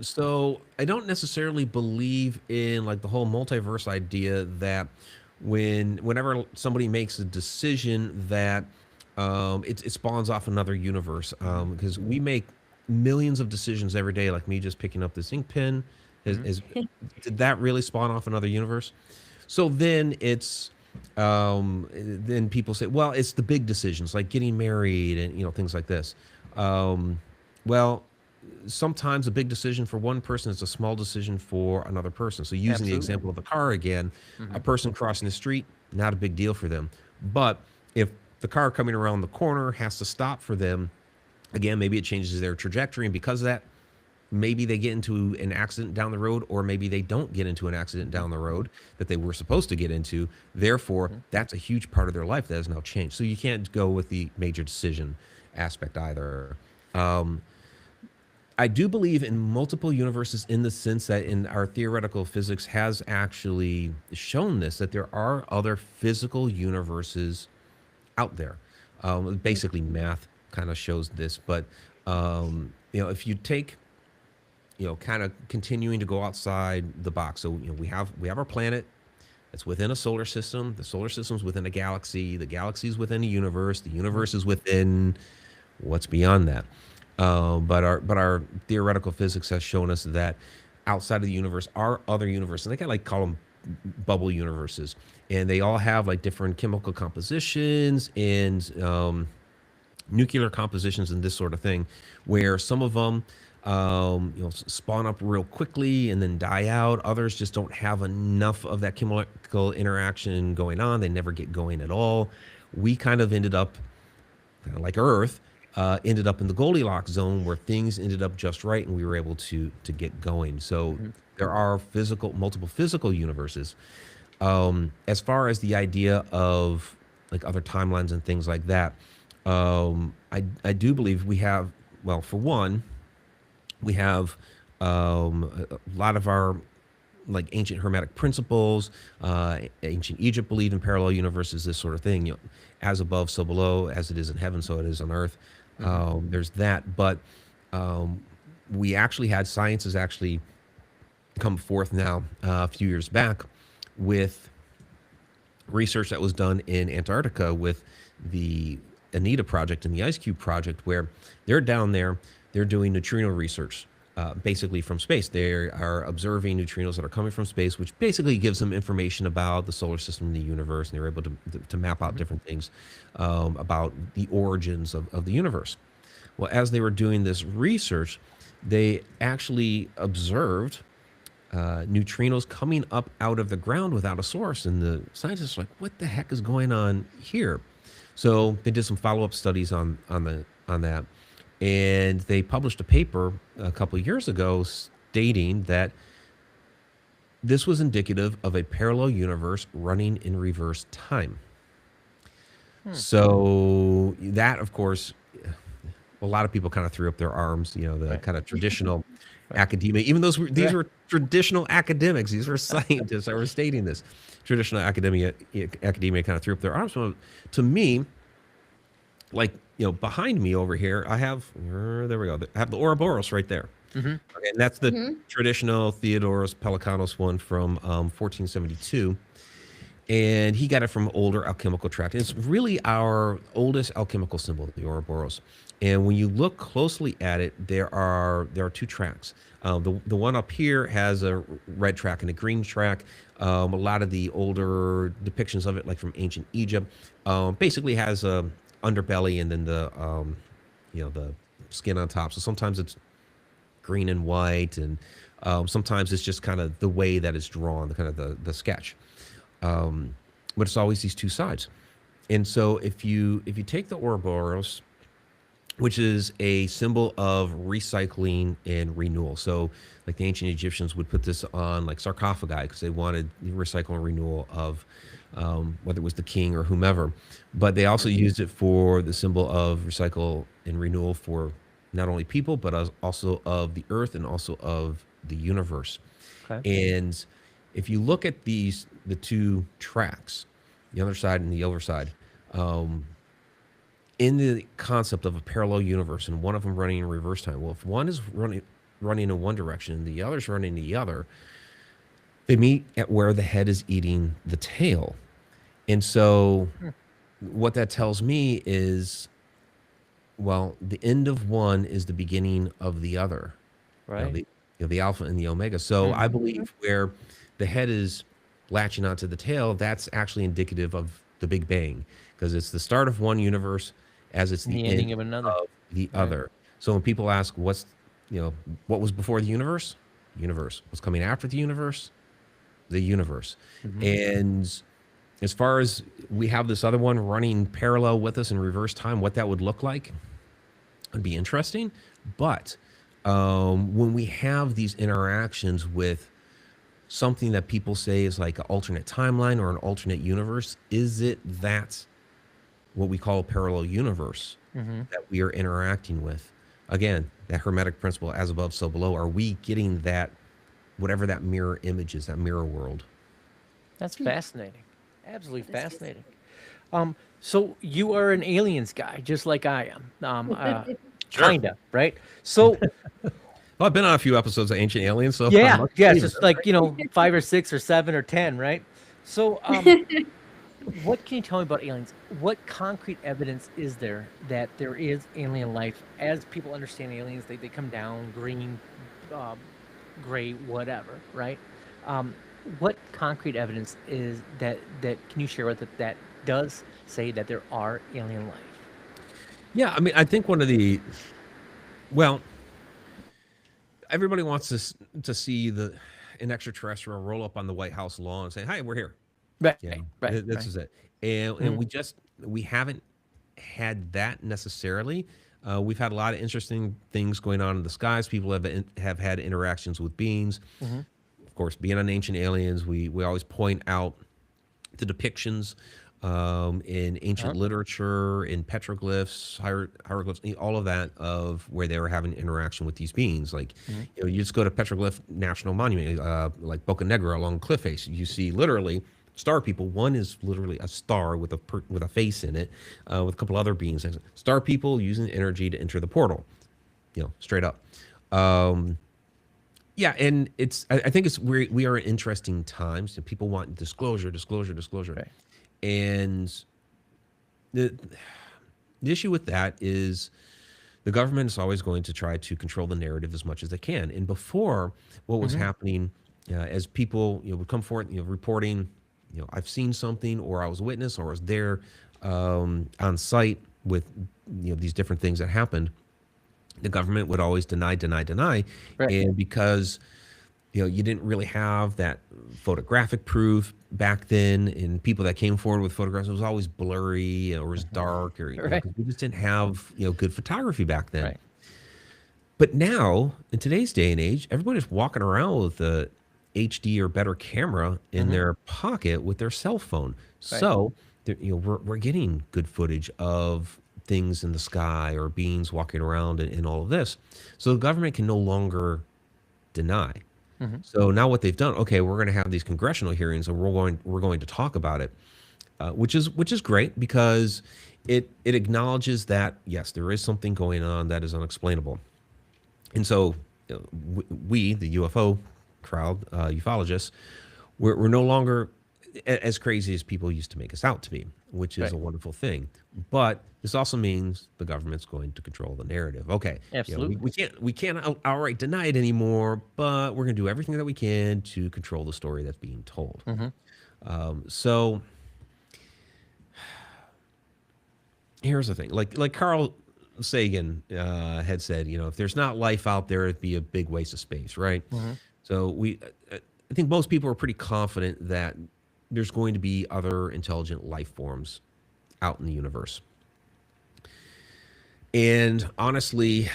So I don't necessarily believe in like the whole multiverse idea that whenever somebody makes a decision that it spawns off another universe. Because we make millions of decisions every day, like me just picking up this ink pen. Did that really spawn off another universe? So then people say, well, it's the big decisions like getting married and things like this. Well, sometimes a big decision for one person is a small decision for another person. So using the Absolutely. example of the car again, a person crossing the street, not a big deal for them. But if the car coming around the corner has to stop for them, again, maybe it changes their trajectory, and because of that, maybe they get into an accident down the road, or maybe they don't get into an accident down the road that they were supposed to get into. Therefore, that's a huge part of their life that has now changed. So you can't go with the major decision aspect either. I do believe in multiple universes in the sense that in our theoretical physics has actually shown this, that there are other physical universes out there. Basically, math kind of shows this, but if you take kind of continuing to go outside the box. So, we have our planet that's within a solar system. The solar system's within a galaxy. The galaxy is within a universe. The universe is within what's beyond that. But our theoretical physics has shown us that outside of the universe are other universes. And they kind of like call them bubble universes, and they all have like different chemical compositions and nuclear compositions and this sort of thing, where some of them spawn up real quickly and then die out. Others just don't have enough of that chemical interaction going on. They never get going at all. We kind of ended up, kind of like Earth, ended up in the Goldilocks zone where things ended up just right and we were able to get going. So there are multiple physical universes. As far as the idea of like other timelines and things like that, I do believe we have, well, for one, we have a lot of our like ancient hermetic principles. Ancient Egypt believed in parallel universes, this sort of thing. As above, so below. As it is in heaven, so it is on earth. There's that, but we actually had science has actually come forth now a few years back with research that was done in Antarctica with the Anita project and the Ice Cube project, where they're down there, they're doing neutrino research, basically from space. They are observing neutrinos that are coming from space, which basically gives them information about the solar system and the universe, and they're able to map out different things about the origins of the universe. Well, as they were doing this research, they actually observed neutrinos coming up out of the ground without a source. And the scientists are like, what the heck is going on here? So they did some follow-up studies on that, and they published a paper a couple of years ago stating that this was indicative of a parallel universe running in reverse time. So that, of course, a lot of people kind of threw up their arms, the Right. kind of traditional academia, even those these were traditional academics, these were scientists that were stating this. Traditional academia kind of threw up their arms. Well, to me, like, behind me over here, I have, there we go. I have the Ouroboros right there. Mm-hmm. Okay, and that's the traditional Theodoros Pelikanos one from 1472. And he got it from older alchemical tract. It's really our oldest alchemical symbol, the Ouroboros. And when you look closely at it, there are two tracks. The one up here has a red track and a green track. A lot of the older depictions of it, like from ancient Egypt, basically has a underbelly and then the skin on top. So sometimes it's green and white, and sometimes it's just kind of the way that it's drawn, the kind of the sketch. But it's always these two sides. And so if you take the Ouroboros, which is a symbol of recycling and renewal. So like the ancient Egyptians would put this on like sarcophagi because they wanted recycle and renewal of whether it was the king or whomever. But they also used it for the symbol of recycle and renewal for not only people, but also of the earth and also of the universe. Okay. And if you look at the two tracks, the other side and the other side, in the concept of a parallel universe and one of them running in reverse time, well, if one is running in one direction and the other's running in the other, they meet at where the head is eating the tail. And so what that tells me is, well, the end of one is the beginning of the other. Right. The alpha and the omega. So I believe where the head is latching onto the tail, that's actually indicative of the Big Bang, because it's the start of one universe as it's the ending of another. of the Right. other. So when people ask what was before the universe? Universe. What's coming after the universe? The universe. And as far as we have this other one running parallel with us in reverse time, what that would look like would be interesting. But when we have these interactions with something that people say is like an alternate timeline or an alternate universe, is it that what we call a parallel universe that we are interacting with? Again, that hermetic principle, as above, so below. Are we getting that, whatever that mirror image is, that mirror world? That's fascinating. Absolutely fascinating. So you are an aliens guy, just like I am. Kinda, right? So Well, I've been on a few episodes of Ancient Aliens, so yeah, I'm yeah, it's just like 5 or 6 or 7 or 10, right? So what can you tell me about aliens? What concrete evidence is there that there is alien life? As people understand aliens, they come down green, gray, whatever, right? What concrete evidence is that can you share with it that does say that there are alien life? Yeah, I mean, I think well, everybody wants to see an extraterrestrial roll up on the White House lawn and say, "Hi, we're here." Right, Yeah, right, this right. is it. And we haven't had that necessarily. We've had a lot of interesting things going on in the skies. People have had interactions with beings. Of course, being on Ancient Aliens, we always point out the depictions in ancient literature, in petroglyphs, hieroglyphs, all of that, of where they were having interaction with these beings. Like, you just go to Petroglyph National Monument, like Boca Negra along cliff face. You see literally star people. One is literally a star with a face in it, with a couple other beings. Star people using energy to enter the portal. Straight up. Yeah, and I think we are in interesting times, and people want disclosure. Right. And the issue with that is the government is always going to try to control the narrative as much as they can. And before, what was happening, as people would come forth, reporting, I've seen something, or I was a witness, or I was there on site with these different things that happened. The government would always deny. Right. And because you didn't really have that photographic proof back then, and people that came forward with photographs, it was always blurry or it was dark, or Right. 'cause we just didn't have good photography back then. Right. But now, in today's day and age, everybody's walking around with a HD or better camera in their pocket with their cell phone. Right. So, we're getting good footage of things in the sky or beings walking around and all of this. So the government can no longer deny. So now what they've done, okay, we're going to have these congressional hearings and we're going to talk about it, which is great because it acknowledges that yes, there is something going on that is unexplainable. And so we, the UFO crowd, ufologists, we're no longer as crazy as people used to make us out to be, which is Right. a wonderful thing. But this also means the government's going to control the narrative. Okay, Absolutely. we can't outright deny it anymore, but we're going to do everything that we can to control the story that's being told. So here's the thing, like Carl Sagan had said, if there's not life out there, it'd be a big waste of space, right? So I think most people are pretty confident that there's going to be other intelligent life forms out in the universe. And honestly,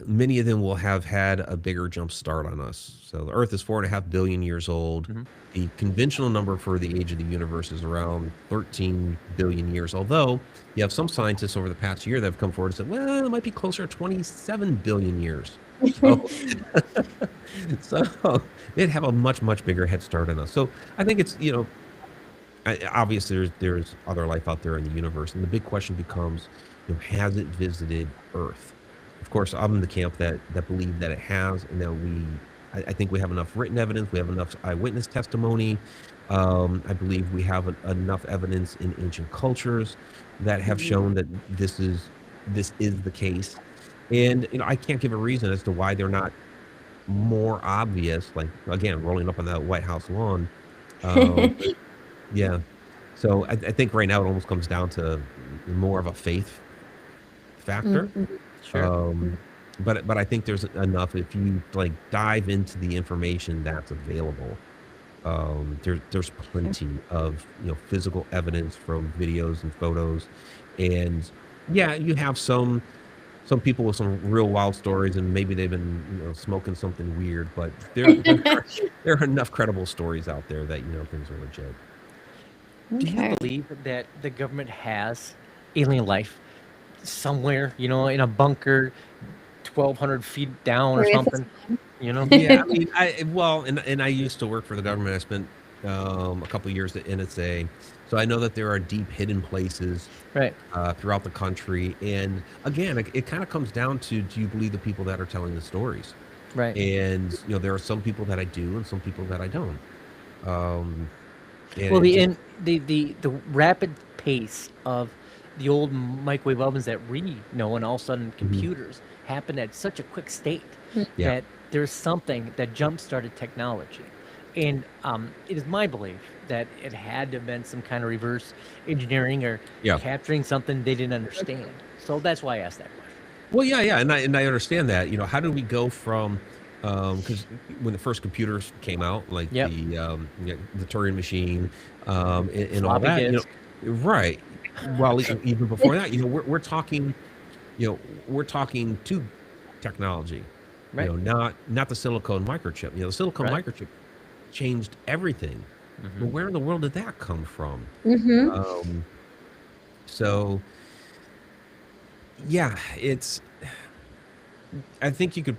many of them will have had a bigger jump start on us. So the Earth is 4.5 billion years old. The conventional number for the age of the universe is around 13 billion years. Although you have some scientists over the past year that have come forward and said, well, it might be closer to 27 billion years. So, so they'd have a much, much bigger head start on us. So I think it's, obviously there's other life out there in the universe. And the big question becomes, has it visited Earth? Of course, I'm in the camp that believe that it has, and that I think we have enough written evidence. We have enough eyewitness testimony. I believe we have enough evidence in ancient cultures that have shown that this is the case. And I can't give a reason as to why they're not more obvious. Like again, rolling up on that White House lawn. Yeah. So I think right now it almost comes down to more of a faith factor. Sure. But I think there's enough if you dive into the information that's available. There's plenty of physical evidence from videos and photos, and yeah, you have some people with some real wild stories, and maybe they've been smoking something weird, but there are enough credible stories out there that things are legit. Do you believe that the government has alien life somewhere, in a bunker, 1,200 feet down or something? Yeah, I mean, and I used to work for the government. I spent a couple of years at NSA, so I know that there are deep hidden places Right. throughout the country. And again, it kind of comes down to, do you believe the people that are telling the stories? Right. And there are some people that I do, and some people that I don't. And Well, it the rapid pace of the old microwave ovens that we know, and all of a sudden computers happen at such a quick state Yeah. that there's something that jump-started technology. And it is my belief that it had to have been some kind of reverse engineering or Yeah. capturing something they didn't understand. So that's why I asked that question. Well, yeah, and I understand that. How did we go from, because when the first computers came out, like Yep. the Turing machine, and all Floppy that, disk. right? Well, even before that, we're talking, we're talking tube technology, Right. not the silicone microchip. The silicone Right. microchip changed everything. But where in the world did that come from? So yeah, I think you could,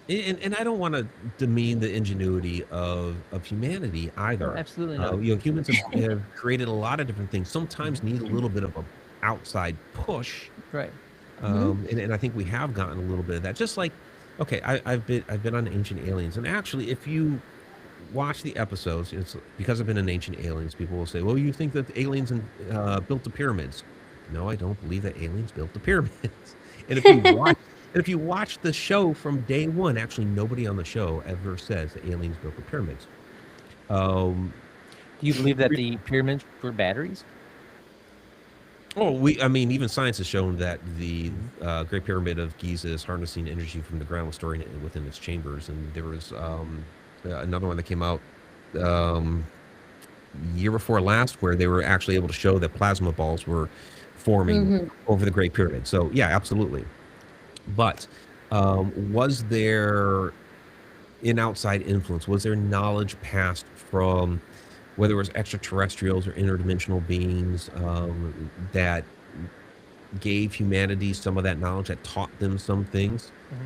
and I don't want to demean the ingenuity of humanity either. Absolutely not. Humans have created a lot of different things. Sometimes need a little bit of a outside push, Right. and I think we have gotten a little bit of that. Just like, okay, I've been on Ancient Aliens, and actually, if you watch the episodes, it's because I've been in Ancient Aliens. People will say, "Well, you think that the aliens built the pyramids?" No, I don't believe that aliens built the pyramids. And if you watch the show from day one, actually nobody on the show ever says that aliens built the pyramids. Um, Do you believe that the pyramids were batteries? I mean, even science has shown that the Great Pyramid of Giza is harnessing energy from the ground, storing it within its chambers. And there was another one that came out um, year before last, where they were actually able to show that plasma balls were forming Hmm. over the Great Pyramid. So yeah, absolutely. But was there an outside influence? Was there knowledge passed from whether it was extraterrestrials or interdimensional beings that gave humanity some of that knowledge, that taught them some things? Mhm.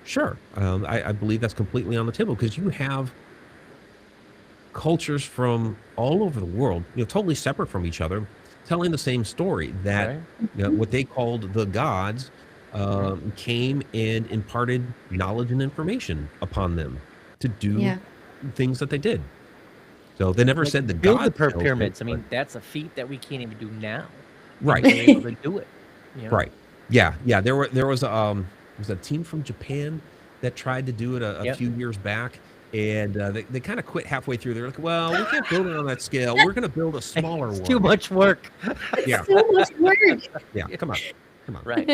Sure. I believe that's completely on the table because you have cultures from all over the world, totally separate from each other, telling the same story that Right. what they called the gods Mhm. came and imparted knowledge and information upon them to do Yeah. things that they did. So they never Like said the build the gods chose it, pyramids. I but mean, that's a feat that we can't even do now, and right, they're able to do it. You know. right, yeah, yeah. There was a team from Japan that tried to do it a Yep. few years back, and they kind of quit halfway through. They're like, well, we can't build it on that scale. We're going to build a smaller It's too one. much work. Yeah, It's so much work. yeah. Come on, come on. Right.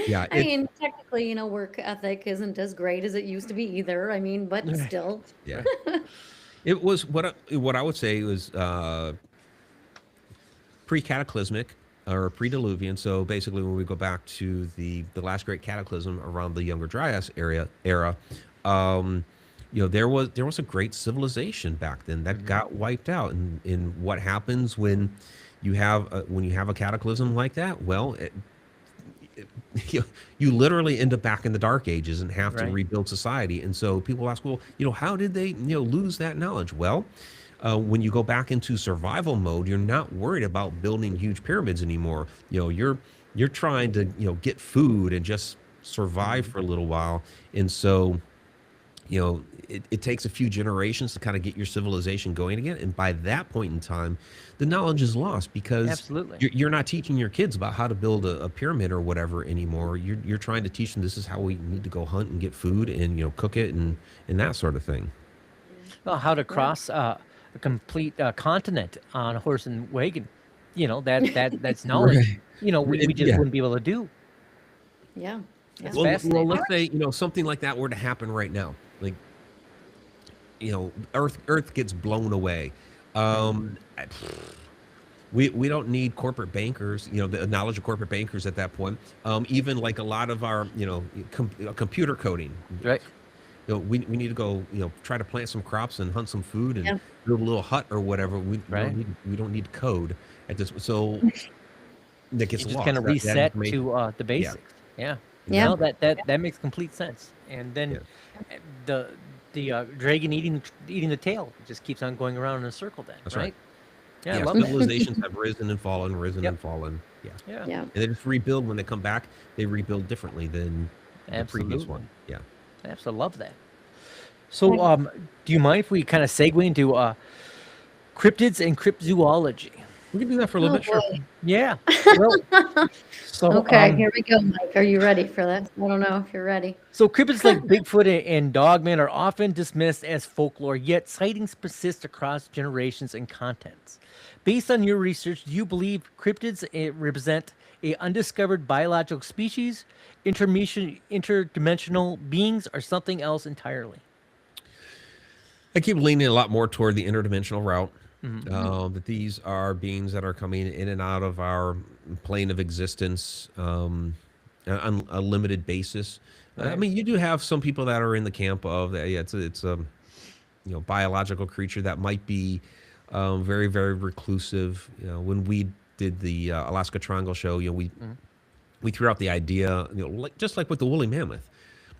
Yeah, I mean, technically, work ethic isn't as great as it used to be either. I mean, but Right. still. yeah. Right. It was what I would say was pre-cataclysmic or pre-diluvian. So basically, when we go back to the last great cataclysm around the Younger Dryas era, um, there was a great civilization back then that Mhm. got wiped out. And what happens when you have a cataclysm like that? Well, you, you literally end up back in the dark ages and have to Right. rebuild society. And so people ask, well, how did they lose that knowledge? Well, when you go back into survival mode, you're not worried about building huge pyramids anymore. You're trying to get food and just survive Mhm. for a little while. And so it takes a few generations to kind of get your civilization going again. And by that point in time, the knowledge is lost because Absolutely. you're not teaching your kids about how to build a pyramid or whatever anymore. You're trying to teach them this is how we need to go hunt and get food and cook it and that sort of thing. Well, how to Yeah. cross a complete continent on a horse and wagon. That's knowledge. Right. We just Yeah. wouldn't be able to do. Yeah. Yeah. That's Well, fascinating. let's say something like that were to happen right now. Like Earth gets blown away. Right. I- we don't need corporate bankers, the knowledge of corporate bankers at that point. Even like a lot of our, computer coding. Right. We need to go, try to plant some crops and hunt some food and Yeah. build a little hut or whatever. Right. We don't need code at this. So that You gets just kind lost. of That reset information. to the Yeah. basics. Yeah. Yeah. No, Exactly. that makes complete sense. And then Yeah. uh, the dragon eating the tail just keeps on going around in a circle. Then, That's right. right? Yeah, I Yeah. love that. Civilizations have risen and fallen, risen Yep. and fallen. Yeah. Yeah. Yeah. And they just rebuild when they come back. They rebuild differently than the previous Absolutely. one. Yeah. Absolutely love that. So, Right. do you mind if we kind of segue into cryptids and cryptozoology? We can do that for a little Oh bit. Sure. boy. Yeah. Well, so Okay, here we go, Mike. Are you ready for this? I don't know if you're ready. so cryptids like Bigfoot and Dogman are often dismissed as folklore, yet sightings persist across generations and continents. Based on your research, do you believe cryptids represent a undiscovered biological species, interdimensional beings, or something else entirely? I keep leaning a lot more toward the interdimensional route. Mhm. That these are beings that are coming in and out of our plane of existence on a limited basis. I Right. mean, you do have some people that are in the camp of that. Yeah, it's a biological creature that might be very very reclusive. When we did the Alaska Triangle show, Mhm. we threw out the idea, just like with the woolly mammoth,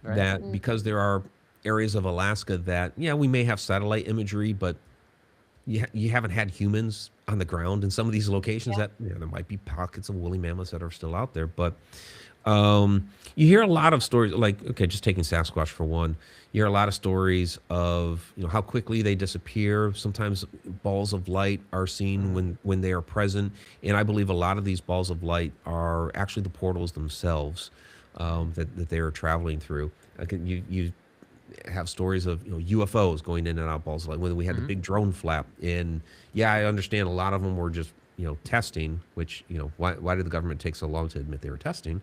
Right. that because there are areas of Alaska that we may have satellite imagery, but you haven't had humans on the ground in some of these locations that there might be pockets of woolly mammoths that are still out there. But you hear a lot of stories like, okay, just taking Sasquatch for one, you hear a lot of stories of how quickly they disappear. Sometimes balls of light are seen when they are present, and I believe a lot of these balls of light are actually the portals themselves that they are traveling through. You have stories of UFOs going in and out balls, like when we had the Mhm. big drone flap. And I understand a lot of them were just testing, which why did the government take so long to admit they were testing?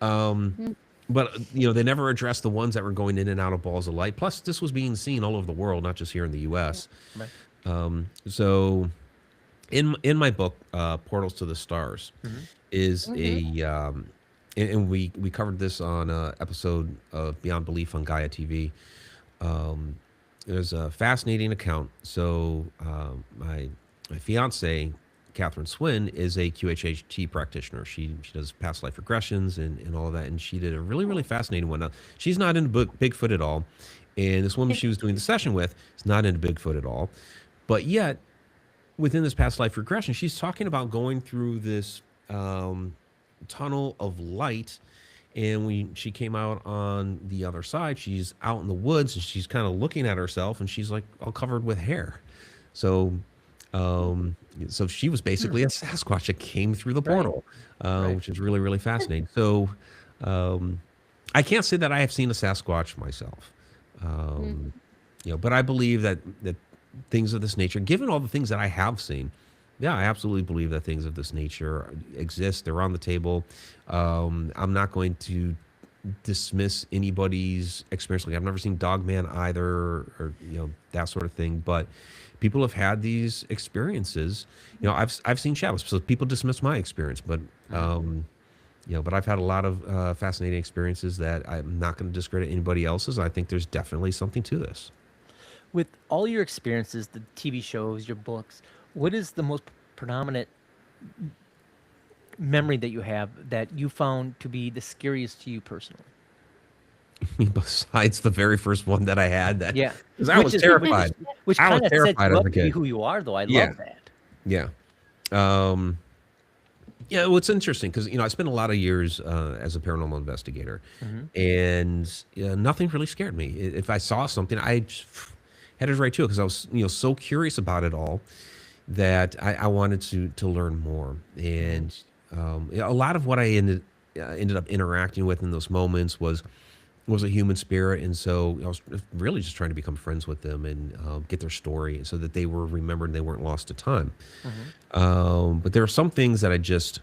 um but they never addressed the ones that were going in and out of balls of light. Plus, this was being seen all over the world, not just here in the U.S. Right. So, in my book, Portals to the Stars, Mm-hmm. is Mm-hmm. and we covered this on a episode of Beyond Belief on Gaia TV. Um, there's a fascinating account. So, my fiance, Catherine Swin, is a QHHT practitioner. She does past life regressions and all of that, and she did a really really fascinating one. Now, she's not into Bigfoot at all, and this woman she was doing the session with is not into Bigfoot at all, but yet within this past life regression, she's talking about going through this tunnel of light. And when she came out on the other side, she's out in the woods and she's kind of looking at herself and she's like all covered with hair. So, um, so she was basically a Sasquatch that came through the Right. portal, Right. which is really, really fascinating. So, um, I can't say that I have seen a Sasquatch myself. Mm-hmm. Um, but I believe that things of this nature, given all the things that I have seen, yeah, I absolutely believe that things of this nature exist. They're on the table. I'm not going to dismiss anybody's experience. Like I've never seen Dogman either, or that sort of thing. But people have had these experiences. I've seen shadows, so people dismiss my experience. But but I've had a lot of fascinating experiences that I'm not going to discredit anybody else's. I think there's definitely something to this. With all your experiences, the TV shows, your books, what is the most predominant memory that you have that you found to be the scariest to you personally? Besides the very first one that I had, that Yeah, because I was terrified. which I was kind of sets terrified you as a up to be kid. who you are, though. I Yeah, love that. yeah. Um, yeah, well, it's interesting because I spent a lot of years as a paranormal investigator, Hmm. and nothing really scared me. If I saw something, I just headed right to it because I was so curious about it all that I wanted to learn more. Hmm. And a lot of what I ended up interacting with in those moments was a human spirit, and so I was really just trying to become friends with them and get their story so that they were remembered and they weren't lost to time. Hmm. But there are some things that I just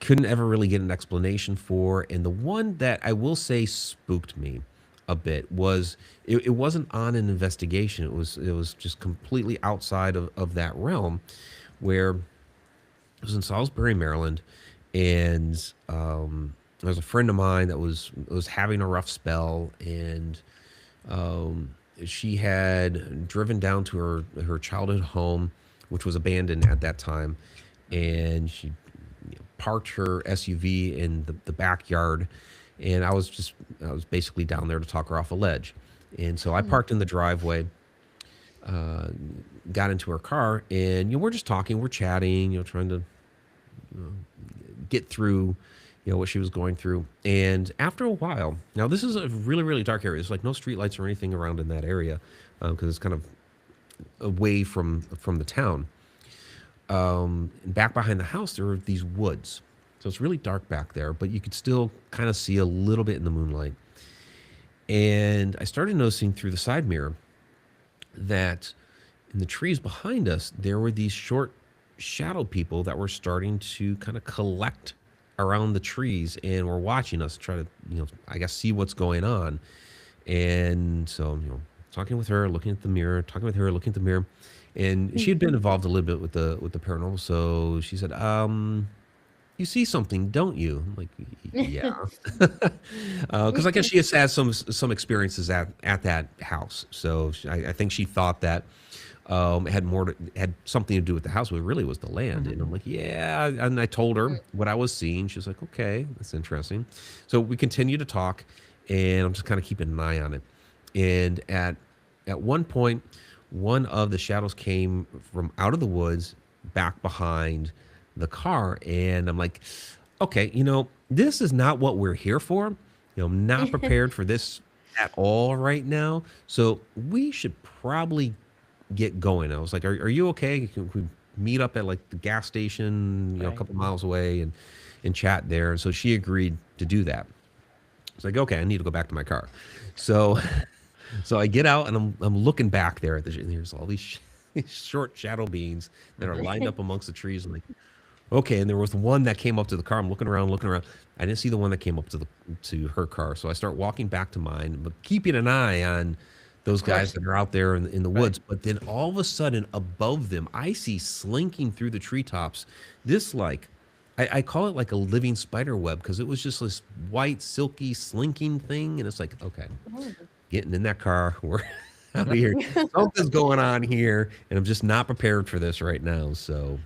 couldn't ever really get an explanation for, and the one that I will say spooked me a bit was it wasn't on an investigation. It was just completely outside of that realm, where it was in Salisbury, Maryland, and there was a friend of mine that was having a rough spell, and she had driven down to her childhood home, which was abandoned at that time, and she parked her SUV in the backyard, and I was basically down there to talk her off a ledge, and so I parked in the driveway, uh, got into her car, and we're just talking, we're chatting, trying to get through what she was going through. And after a while, now this is a really really dark area. There's like no street lights or anything around in that area because it's kind of away from the town. And back behind the house there were these woods, so it's really dark back there, but you could still kind of see a little bit in the moonlight. And I started noticing through the side mirror that in the trees behind us there were these short shadow people that were starting to kind of collect around the trees and were watching us try to I guess see what's going on. And so talking with her, looking at the mirror, talking with her, looking at the mirror, and she had been involved a little bit with the paranormal. So she said, you see something, don't you? I'm like, yeah. Because I guess she has had some experiences at that house. So I think she thought that it had something to do with the house, but it really was the land. And I'm like, yeah. And I told her what I was seeing. She was like, okay, that's interesting. So we continue to talk, and I'm just kind of keeping an eye on it. And at one point, one of the shadows came from out of the woods back behind the car, and I'm like, okay, this is not what we're here for. I'm not prepared for this at all right now. So we should probably get going. I was like, are you okay? Can we meet up at like the gas station, a Right. couple miles away, and chat there? And so she agreed to do that. It's like, okay, I need to go back to my car. So so I get out and I'm looking back there at there's all these short shadow beings that are lined up amongst the trees. I'm like, Okay, and there was one that came up to the car. I'm looking around, looking around. I didn't see the one that came up to her car, so I start walking back to mine, but keeping an eye on those Of course. guys that are out there in the Right. woods. But then all of a sudden, above them, I see slinking through the treetops. This like, I call it like a living spider web because it was just this white, silky, slinking thing, and it's like, okay, getting in that car. We're out here. Something's going on here, and I'm just not prepared for this right now. So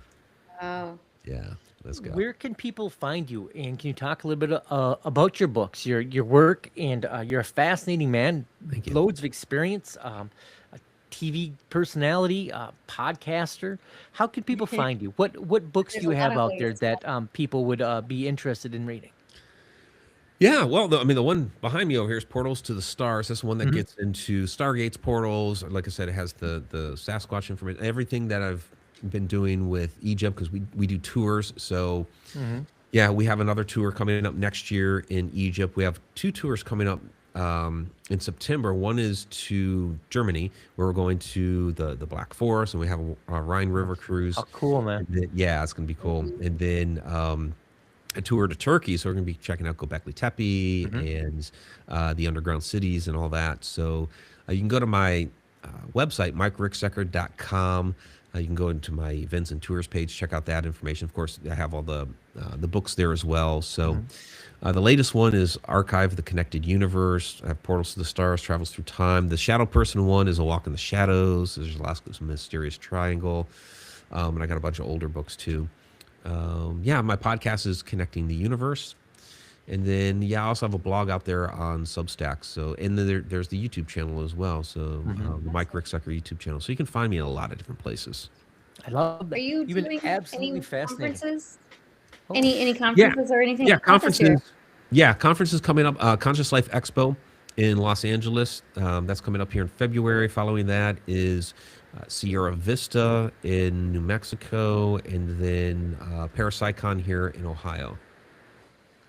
Wow. yeah, let's go. Where can people find you? And can you talk a little bit about your books, your work, and you're a fascinating man, Thank you. loads of experience, a TV personality, podcaster. How can people find you? What books There's do a you lot have of out ways. there that people would be interested in reading? Yeah, well, I mean, the one behind me over here is Portals to the Stars. That's the one that Mhm. gets into Stargates, portals. Like I said, it has the Sasquatch information, everything that I've been doing with Egypt because we do tours. So Mhm. yeah, we have another tour coming up next year in Egypt. We have two tours coming up in September. One is to Germany, where we're going to the Black Forest, and we have a Rhine River cruise. Oh, cool, man. And yeah, it's gonna be cool. And then a tour to Turkey, so we're going to be checking out Göbekli Tepe Mhm. and the underground cities and all that. So you can go to my website, mikericksecker.com. You can go into my events and tours page, check out that information. Of course, I have all the books there as well. So Mhm. the latest one is Archive of the Connected Universe. I have Portals to the Stars, Travels Through Time. The Shadow Person one is A Walk in the Shadows. There's Alaska's Mysterious Triangle. And I got a bunch of older books too. Yeah, my podcast is Connecting the Universe. And then, yeah, I also have a blog out there on Substack. So, and then there's the YouTube channel as well. So, Mhm. the Mike Ricksecker YouTube channel. So you can find me in a lot of different places. I love Are that. you You've been doing absolutely any fascinating. conferences? Oh, Any Yeah, conferences or anything? yeah, Talk us through it. conferences. Yeah, conferences coming up. Conscious Life Expo in Los Angeles. That's coming up here in February. Following that is Sierra Vista in New Mexico, and then Parapsychon here in Ohio.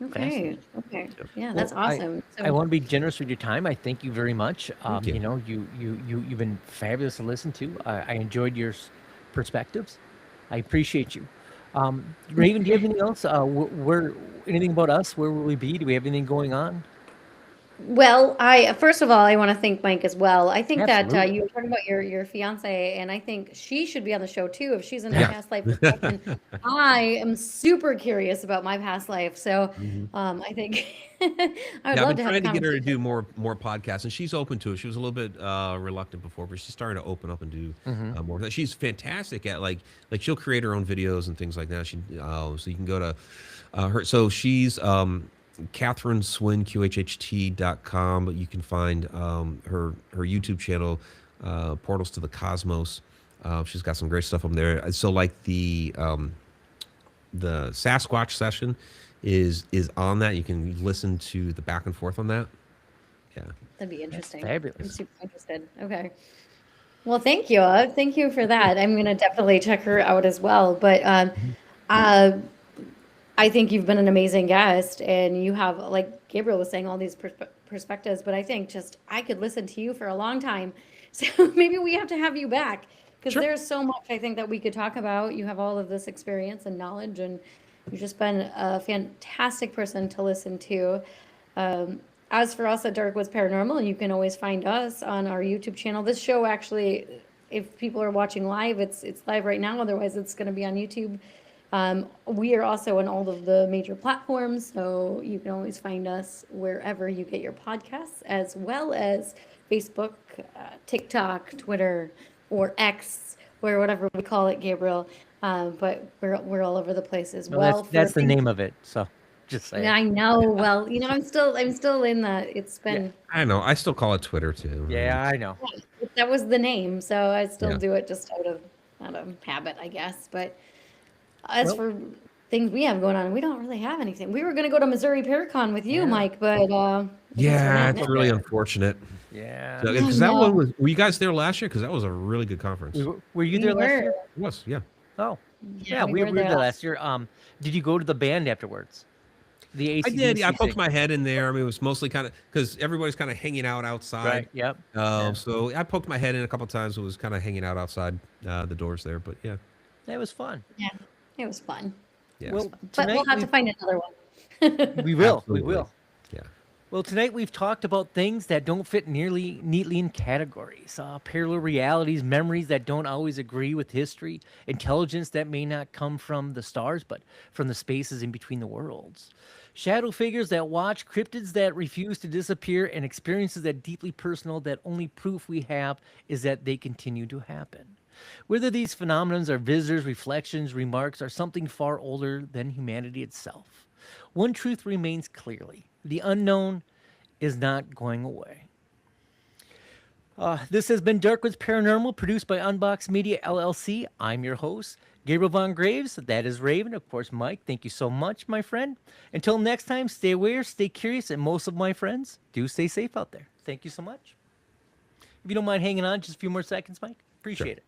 Okay. fascinating. Okay. Yeah, that's Well, I awesome. I So want to be generous with your time. I thank you very much. Thank you. You know, you've been fabulous to listen to. I enjoyed your perspectives. I appreciate you. Raven, do you have anything else? Where anything about us? Where will we be? Do we have anything going on? well, I first of all, I want to thank Mike as well. I think that Absolutely. you were talking about your fiance, and I think she should be on the show too if she's into Yeah. past life regression. I am super curious about my past life, so Mhm. I think I would Yeah, I've love been to have a trying to get her to conversation. do more podcasts, and she's open to it. She was a little bit reluctant before, but she's starting to open up and do Hmm. more. She's fantastic at like she'll create her own videos and things like that. So you can go to her. So she's Catherine Swin QHHT.com, but you can find her YouTube channel, Portals to the Cosmos. She's got some great stuff on there. So like the Sasquatch session is on that. You can listen to the back and forth on that. Yeah. That'd be That's interesting. I'm fabulous. super interested. Okay. Well, thank you. Thank you for Thank you. that. I'm gonna definitely check her out as well. But Mhm. uh, I think you've been an amazing guest, and you have, like Gabriel was saying, all these perspectives. But I think just I could listen to you for a long time. So maybe we have to have you back because Sure. there's so much I think that we could talk about. You have all of this experience and knowledge, and you've just been a fantastic person to listen to. Um, as for us at Darkwoods Paranormal, you can always find us on our YouTube channel. This show actually, if people are watching live, it's live right now. Otherwise, it's going to be on YouTube. We are also on all of the major platforms, so you can always find us wherever you get your podcasts, as well as Facebook, TikTok, Twitter, or X, or whatever we call it, Gabriel. But we're all over the place as Well, well for that's the things. name of it. So just saying. I know. Well, I'm still in the. It's Yeah. been I know. I still call it Twitter too. I mean, Yeah, I know. that was the name, so I still yeah. do it just out of habit, I guess. But as Well, for things we have going on, we don't really have anything. We were gonna go to Missouri Paracon with you, yeah. Mike, but I guess we're Yeah, not it's now. So really bad. unfortunate. Yeah. So, I because that one know. was, were you guys there last year? Because that was a really good conference. Were you We there last were. year? It was, yeah. Oh, Yeah, yeah, we we were were there there last. last year. Did you go to the band afterwards? The I did. Yeah, I AC/DC poked thing. my head in there. I mean, it was mostly kind of because everybody's kind of hanging out outside. Right. Yep. Yeah. So I poked my head in a couple times. It was kind of hanging out outside the doors there. But yeah, That was fun. Yeah, it was fun. Yes. Well, But we'll tonight have to find another one. we will. We Absolutely. will. Yeah. Well, tonight we've talked about things that don't fit nearly neatly in categories, parallel realities, memories that don't always agree with history, intelligence that may not come from the stars but from the spaces in between the worlds, shadow figures that watch, cryptids that refuse to disappear, and experiences that deeply personal that only proof we have is that they continue to happen. Whether these phenomena are visitors, reflections, remarks, or something far older than humanity itself, one truth remains clearly: the unknown is not going away. This has been Darkwoods Paranormal, produced by Unbox Media LLC. I'm your host, Gabriel Von Graves. That is Raven. Of course, Mike, thank you so much, my friend. Until next time, stay aware, stay curious, and most of my friends, do stay safe out there. Thank you so much. If you don't mind hanging on just a few more seconds, Mike, appreciate it.